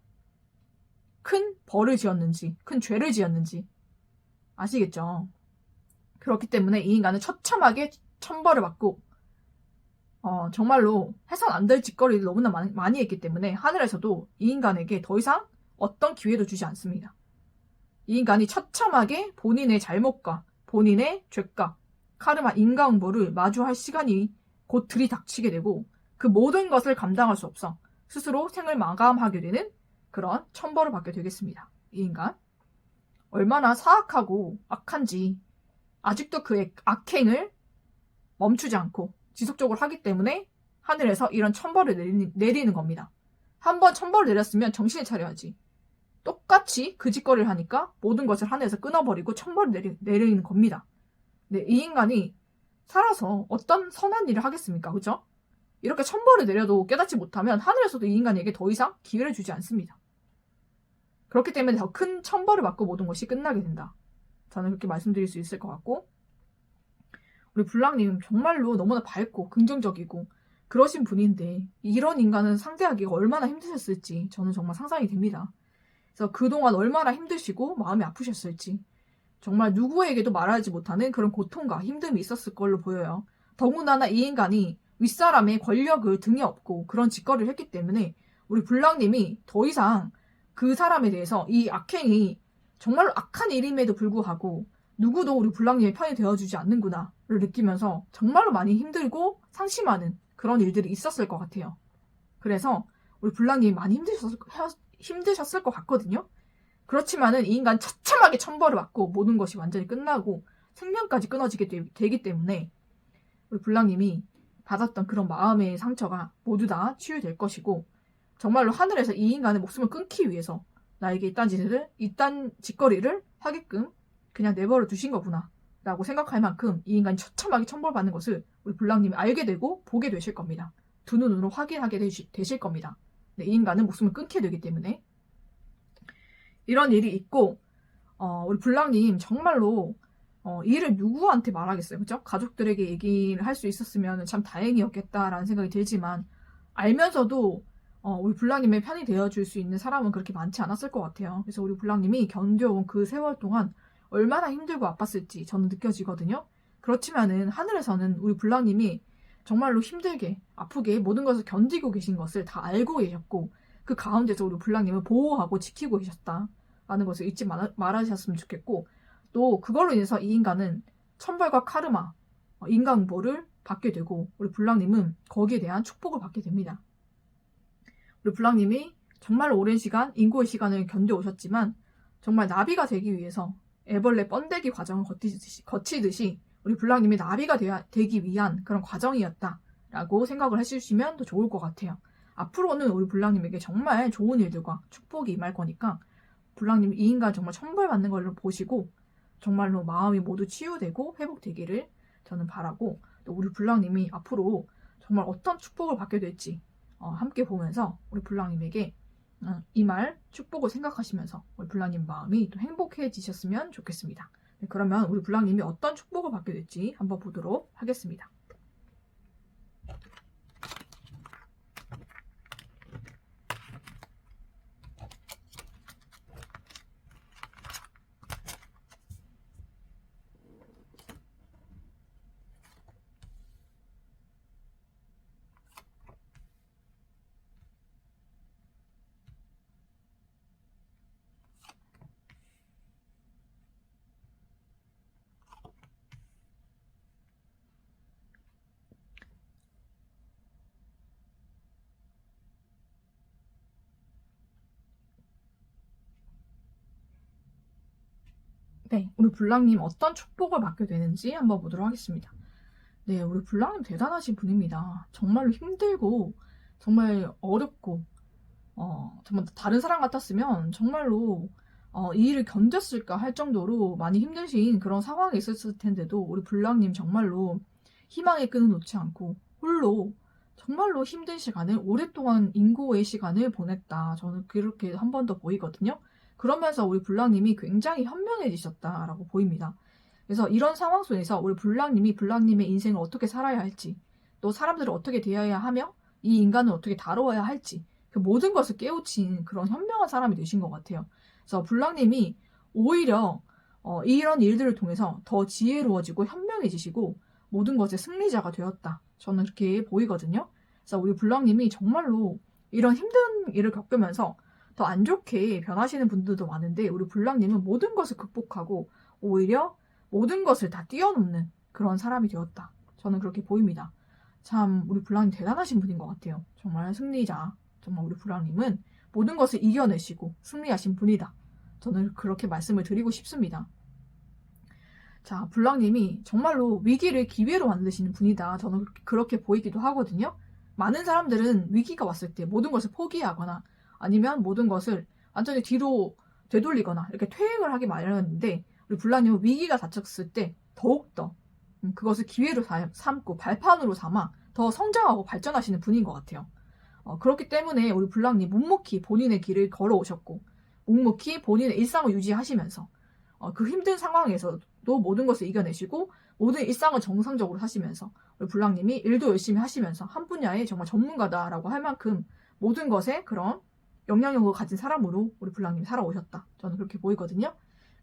큰 벌을 지었는지, 큰 죄를 지었는지 아시겠죠? 그렇기 때문에 이 인간은 처참하게 천벌을 받고 정말로 해선 안 될 짓거리를 너무나 많이 했기 때문에 하늘에서도 이 인간에게 더 이상 어떤 기회도 주지 않습니다. 이 인간이 처참하게 본인의 잘못과 본인의 죄값, 카르마, 인과응보를 마주할 시간이 곧 들이닥치게 되고 그 모든 것을 감당할 수 없어 스스로 생을 마감하게 되는 그런 천벌을 받게 되겠습니다. 이 인간. 얼마나 사악하고 악한지 아직도 그의 악행을 멈추지 않고 지속적으로 하기 때문에 하늘에서 이런 천벌을 내리는 겁니다. 한번 천벌을 내렸으면 정신을 차려야지. 똑같이 그 짓거리를 하니까 모든 것을 하늘에서 끊어버리고 천벌을 내리는 겁니다. 네, 이 인간이 살아서 어떤 선한 일을 하겠습니까? 그죠? 이렇게 천벌을 내려도 깨닫지 못하면 하늘에서도 이 인간에게 더 이상 기회를 주지 않습니다. 그렇기 때문에 더 큰 천벌을 받고 모든 것이 끝나게 된다. 저는 그렇게 말씀드릴 수 있을 것 같고, 우리 블랑님 정말로 너무나 밝고 긍정적이고 그러신 분인데 이런 인간은 상대하기가 얼마나 힘드셨을지 저는 정말 상상이 됩니다. 그래서 그동안 얼마나 힘드시고 마음이 아프셨을지 정말 누구에게도 말하지 못하는 그런 고통과 힘듦이 있었을 걸로 보여요. 더군다나 이 인간이 윗사람의 권력을 등에 업고 그런 짓거리를 했기 때문에 우리 블랑님이 더 이상 그 사람에 대해서 이 악행이 정말로 악한 일임에도 불구하고 누구도 우리 블랑님의 편이 되어주지 않는구나를 느끼면서 정말로 많이 힘들고 상심하는 그런 일들이 있었을 것 같아요. 그래서 우리 블랑님이 많이 힘드셨을 것 같거든요. 그렇지만은 이 인간 처참하게 천벌을 받고 모든 것이 완전히 끝나고 생명까지 끊어지게 되기 때문에 우리 블랑님이 받았던 그런 마음의 상처가 모두 다 치유될 것이고 정말로 하늘에서 이 인간의 목숨을 끊기 위해서 나에게 이딴 짓거리를 하게끔 그냥 내버려 두신 거구나 라고 생각할 만큼 이 인간이 처참하게 천벌받는 것을 우리 블랑님이 알게 되고 보게 되실 겁니다. 두 눈으로 확인하게 되실 겁니다. 네, 이 인간은 목숨을 끊게 되기 때문에 이런 일이 있고 우리 블랑님 정말로 이 일을 누구한테 말하겠어요. 그죠? 가족들에게 얘기를 할 수 있었으면 참 다행이었겠다라는 생각이 들지만 알면서도 우리 블랑님의 편이 되어줄 수 있는 사람은 그렇게 많지 않았을 것 같아요. 그래서 우리 블랑님이 견뎌온 그 세월 동안 얼마나 힘들고 아팠을지 저는 느껴지거든요. 그렇지만은 하늘에서는 우리 블랑님이 정말로 힘들게 아프게 모든 것을 견디고 계신 것을 다 알고 계셨고 그 가운데서 우리 블랑님을 보호하고 지키고 계셨다라는 것을 잊지 말아주셨으면 좋겠고 또 그걸로 인해서 이 인간은 천벌과 카르마, 인과응보를 받게 되고 우리 블랑님은 거기에 대한 축복을 받게 됩니다. 우리 블랑님이 정말 오랜 시간 인고의 시간을 견뎌오셨지만 정말 나비가 되기 위해서 애벌레 번데기 과정을 거치듯이 우리 블랑님이 나비가 되기 위한 그런 과정이었다라고 생각을 해주시면 더 좋을 것 같아요. 앞으로는 우리 블랑님에게 정말 좋은 일들과 축복이 임할 거니까 블랑님 이 인간 정말 천벌받는 걸 보시고 정말로 마음이 모두 치유되고 회복되기를 저는 바라고 또 우리 블랑님이 앞으로 정말 어떤 축복을 받게 될지 함께 보면서 우리 블랑님에게 이 말 축복을 생각하시면서 우리 블랑님 마음이 또 행복해지셨으면 좋겠습니다. 네, 그러면 우리 블랑님이 어떤 축복을 받게 될지 한번 보도록 하겠습니다. 네, 우리 블랑님 어떤 축복을 받게 되는지 한번 보도록 하겠습니다. 네, 우리 블랑님 대단하신 분입니다. 정말로 힘들고 정말 어렵고 정말 다른 사람 같았으면 정말로 이 일을 견뎠을까 할 정도로 많이 힘드신 그런 상황에 있었을 텐데도 우리 블랑님 정말로 희망의 끈을 놓지 않고 홀로 정말로 힘든 시간을 오랫동안 인고의 시간을 보냈다. 저는 그렇게 한 번 더 보이거든요. 그러면서 우리 불랑님이 굉장히 현명해지셨다라고 보입니다. 그래서 이런 상황 속에서 우리 불랑님이 불랑님의 인생을 어떻게 살아야 할지, 또 사람들을 어떻게 대해야 하며 이 인간을 어떻게 다루어야 할지 그 모든 것을 깨우친 그런 현명한 사람이 되신 것 같아요. 그래서 불랑님이 오히려 이런 일들을 통해서 더 지혜로워지고 현명해지시고 모든 것의 승리자가 되었다. 저는 그렇게 보이거든요. 그래서 우리 불랑님이 정말로 이런 힘든 일을 겪으면서 더 안 좋게 변하시는 분들도 많은데 우리 불랑님은 모든 것을 극복하고 오히려 모든 것을 다 뛰어넘는 그런 사람이 되었다. 저는 그렇게 보입니다. 참 우리 불랑님 대단하신 분인 것 같아요. 정말 승리자. 정말 우리 불랑님은 모든 것을 이겨내시고 승리하신 분이다. 저는 그렇게 말씀을 드리고 싶습니다. 자, 불랑님이 정말로 위기를 기회로 만드시는 분이다. 저는 그렇게 보이기도 하거든요. 많은 사람들은 위기가 왔을 때 모든 것을 포기하거나 아니면 모든 것을 완전히 뒤로 되돌리거나 이렇게 퇴행을 하기 마련인데 우리 불랑님은 위기가 닥쳤을 때 더욱더 그것을 기회로 삼고 발판으로 삼아 더 성장하고 발전하시는 분인 것 같아요. 그렇기 때문에 우리 불랑님 묵묵히 본인의 길을 걸어오셨고 묵묵히 본인의 일상을 유지하시면서 그 힘든 상황에서도 모든 것을 이겨내시고 모든 일상을 정상적으로 사시면서 우리 불랑님이 일도 열심히 하시면서 한 분야에 정말 전문가다라고 할 만큼 모든 것에 그런 영향력을 가진 사람으로 우리 불랑님이 살아오셨다. 저는 그렇게 보이거든요.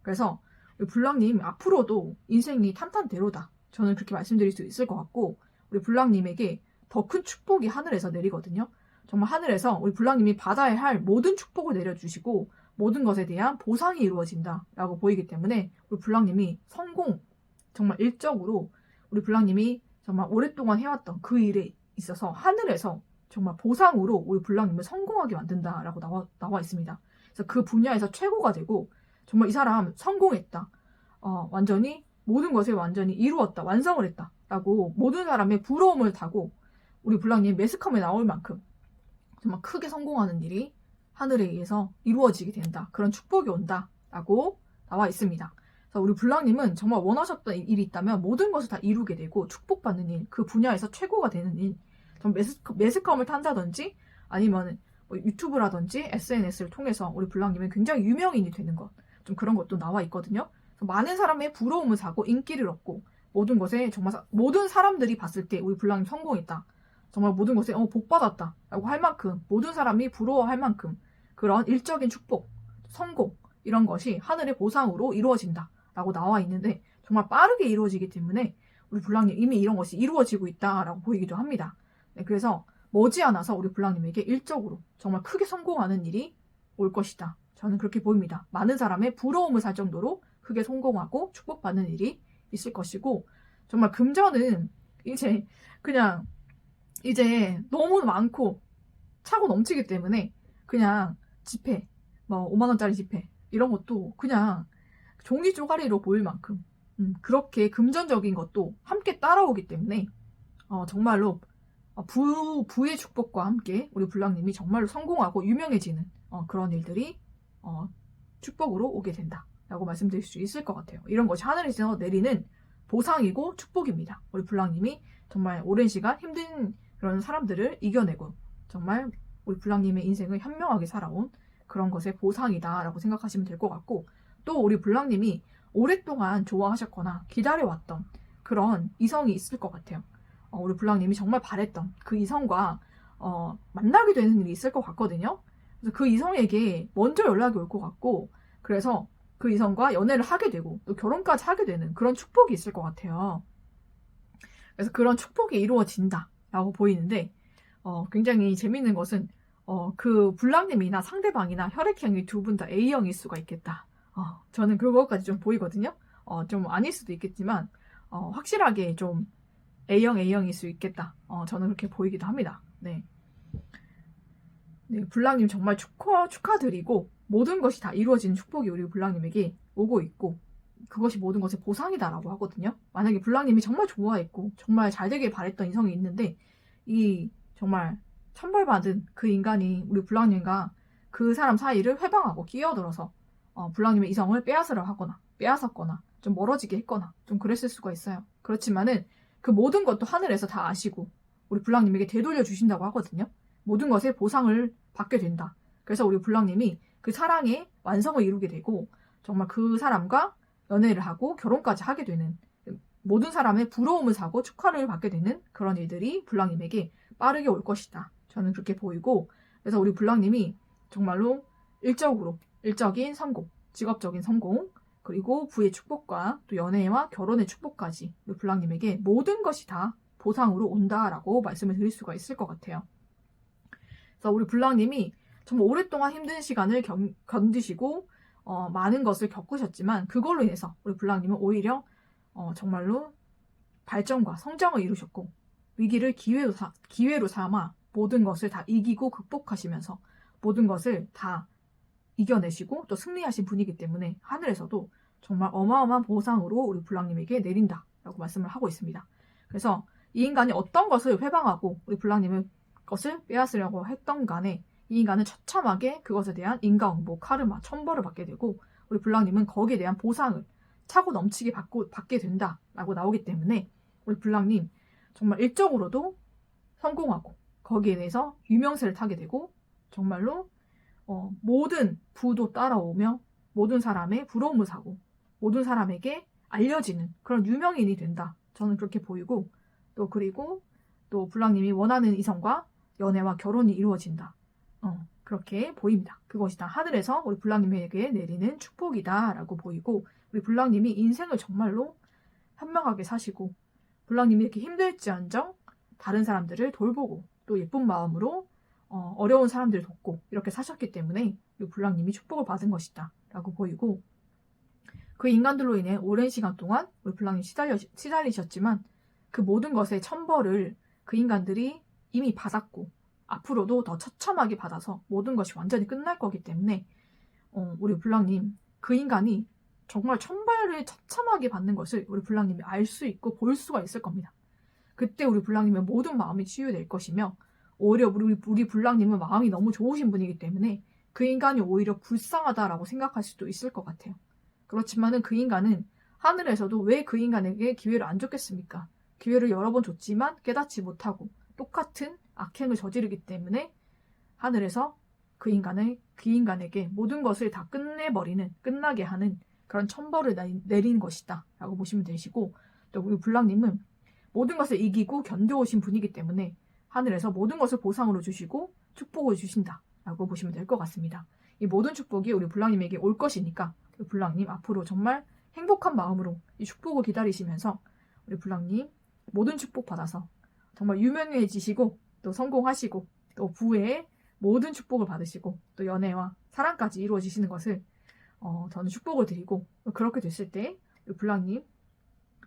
그래서 우리 불랑님 앞으로도 인생이 탄탄대로다. 저는 그렇게 말씀드릴 수 있을 것 같고 우리 불랑님에게 더 큰 축복이 하늘에서 내리거든요. 정말 하늘에서 우리 불랑님이 받아야 할 모든 축복을 내려주시고 모든 것에 대한 보상이 이루어진다라고 보이기 때문에 우리 불랑님이 성공, 정말 일적으로 우리 불랑님이 정말 오랫동안 해왔던 그 일에 있어서 하늘에서 정말 보상으로 우리 불랑님을 성공하게 만든다라고 나와 있습니다. 그래서 그 분야에서 최고가 되고 정말 이 사람 성공했다. 완전히 모든 것을 완전히 이루었다. 완성을 했다. 라고 모든 사람의 부러움을 타고 우리 불랑님 매스컴에 나올 만큼 정말 크게 성공하는 일이 하늘에 의해서 이루어지게 된다. 그런 축복이 온다. 라고 나와 있습니다. 그래서 우리 불랑님은 정말 원하셨던 일이 있다면 모든 것을 다 이루게 되고 축복받는 일, 그 분야에서 최고가 되는 일, 매스컴을 탄다든지 아니면 뭐 유튜브라든지 SNS를 통해서 우리 불랑님은 굉장히 유명인이 되는 것, 좀 그런 것도 나와 있거든요. 많은 사람의 부러움을 사고 인기를 얻고 모든 것에 정말 모든 사람들이 봤을 때 우리 불랑님 성공했다. 정말 모든 것에 복 받았다 라고 할 만큼 모든 사람이 부러워할 만큼 그런 일적인 축복, 성공 이런 것이 하늘의 보상으로 이루어진다 라고 나와 있는데 정말 빠르게 이루어지기 때문에 우리 불랑님 이미 이런 것이 이루어지고 있다라고 보이기도 합니다. 네, 그래서 머지않아서 우리 불랑님에게 일적으로 정말 크게 성공하는 일이 올 것이다. 저는 그렇게 보입니다. 많은 사람의 부러움을 살 정도로 크게 성공하고 축복받는 일이 있을 것이고 정말 금전은 이제 그냥 이제 너무 많고 차고 넘치기 때문에 그냥 지폐, 뭐 5만 원짜리 지폐 이런 것도 그냥 종이 쪼가리로 보일 만큼 그렇게 금전적인 것도 함께 따라오기 때문에 정말로 부의 축복과 함께 우리 불랑님이 정말로 성공하고 유명해지는 그런 일들이 축복으로 오게 된다라고 말씀드릴 수 있을 것 같아요. 이런 것이 하늘에서 내리는 보상이고 축복입니다. 우리 불랑님이 정말 오랜 시간 힘든 그런 사람들을 이겨내고 정말 우리 불랑님의 인생을 현명하게 살아온 그런 것의 보상이다라고 생각하시면 될 것 같고 또 우리 불랑님이 오랫동안 좋아하셨거나 기다려왔던 그런 이성이 있을 것 같아요. 우리 불랑님이 정말 바랬던 그 이성과 만나게 되는 일이 있을 것 같거든요. 그래서 그 이성에게 먼저 연락이 올 것 같고 그래서 그 이성과 연애를 하게 되고 또 결혼까지 하게 되는 그런 축복이 있을 것 같아요. 그래서 그런 축복이 이루어진다라고 보이는데 굉장히 재밌는 것은 그 불랑님이나 상대방이나 혈액형이 두 분 다 A형일 수가 있겠다. 저는 그것까지 좀 보이거든요. 좀 아닐 수도 있겠지만 확실하게 좀 A형일 수 있겠다. 저는 그렇게 보이기도 합니다. 네, 불랑님 정말 축하드리고 모든 것이 다 이루어지는 축복이 우리 불랑님에게 오고 있고 그것이 모든 것의 보상이다라고 하거든요. 만약에 불랑님이 정말 좋아했고 정말 잘 되길 바랬던 이성이 있는데 이 정말 천벌받은 그 인간이 우리 불랑님과 그 사람 사이를 회방하고 끼어들어서 불랑님의 이성을 빼앗았거나 좀 멀어지게 했거나 좀 그랬을 수가 있어요. 그렇지만은 그 모든 것도 하늘에서 다 아시고 우리 불랑님에게 되돌려 주신다고 하거든요. 모든 것에 보상을 받게 된다. 그래서 우리 불랑님이 그 사랑의 완성을 이루게 되고 정말 그 사람과 연애를 하고 결혼까지 하게 되는, 모든 사람의 부러움을 사고 축하를 받게 되는 그런 일들이 불랑님에게 빠르게 올 것이다. 저는 그렇게 보이고, 그래서 우리 불랑님이 정말로 일적인 성공, 직업적인 성공, 그리고 부의 축복과 또 연애와 결혼의 축복까지 우리 불랑님에게 모든 것이 다 보상으로 온다라고 말씀을 드릴 수가 있을 것 같아요. 그래서 우리 불랑님이 정말 오랫동안 힘든 시간을 견디시고 많은 것을 겪으셨지만 그걸로 인해서 우리 불랑님은 오히려 정말로 발전과 성장을 이루셨고 위기를 기회로 삼아 모든 것을 다 이기고 극복하시면서 모든 것을 다 이겨내시고 또 승리하신 분이기 때문에 하늘에서도 정말 어마어마한 보상으로 우리 불랑님에게 내린다라고 말씀을 하고 있습니다. 그래서 이 인간이 어떤 것을 회방하고 우리 불랑님의 것을 빼앗으려고 했던 간에 이 인간은 처참하게 그것에 대한 인과응보, 카르마, 천벌을 받게 되고 우리 불랑님은 거기에 대한 보상을 차고 넘치게 받게 된다라고 나오기 때문에 우리 불랑님 정말 일적으로도 성공하고 거기에 대해서 유명세를 타게 되고 정말로 모든 부도 따라오며 모든 사람의 부러움을 사고 모든 사람에게 알려지는 그런 유명인이 된다. 저는 그렇게 보이고 그리고 또 불랑님이 원하는 이성과 연애와 결혼이 이루어진다. 그렇게 보입니다. 그것이 다 하늘에서 우리 불랑님에게 내리는 축복이다라고 보이고 우리 불랑님이 인생을 정말로 현명하게 사시고 불랑님이 이렇게 힘들지언정 다른 사람들을 돌보고 또 예쁜 마음으로 어려운 사람들을 돕고 이렇게 사셨기 때문에 우리 불랑님이 축복을 받은 것이다 라고 보이고 그 인간들로 인해 오랜 시간 동안 우리 불랑님 시달리셨지만 그 모든 것의 천벌을 그 인간들이 이미 받았고 앞으로도 더 처참하게 받아서 모든 것이 완전히 끝날 거기 때문에 우리 불랑님 그 인간이 정말 천벌을 처참하게 받는 것을 우리 불랑님이 알 수 있고 볼 수가 있을 겁니다. 그때 우리 불랑님의 모든 마음이 치유될 것이며 오히려 우리 불랑님은 마음이 너무 좋으신 분이기 때문에 그 인간이 오히려 불쌍하다라고 생각할 수도 있을 것 같아요. 그렇지만은 그 인간은 하늘에서도 왜 그 인간에게 기회를 안 줬겠습니까? 기회를 여러 번 줬지만 깨닫지 못하고 똑같은 악행을 저지르기 때문에 하늘에서 그 인간에게 모든 것을 다 끝나게 하는 그런 천벌을 내린 것이다 라고 보시면 되시고 또 우리 불랑님은 모든 것을 이기고 견뎌오신 분이기 때문에 하늘에서 모든 것을 보상으로 주시고 축복을 주신다 라고 보시면 될 것 같습니다. 이 모든 축복이 우리 불랑님에게 올 것이니까 우리 불랑님 앞으로 정말 행복한 마음으로 이 축복을 기다리시면서 우리 불랑님 모든 축복 받아서 정말 유명해지시고 또 성공하시고 또 부의 모든 축복을 받으시고 또 연애와 사랑까지 이루어지시는 것을 저는 축복을 드리고 그렇게 됐을 때 우리 불랑님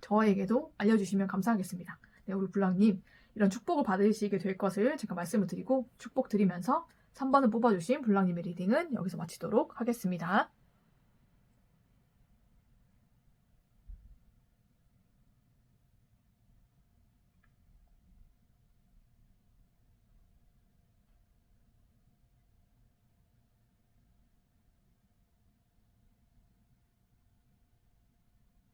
저에게도 알려주시면 감사하겠습니다. 네, 우리 불랑님 이런 축복을 받으시게 될 것을 제가 말씀을 드리고 축복 드리면서 3번을 뽑아주신 불랑님의 리딩은 여기서 마치도록 하겠습니다.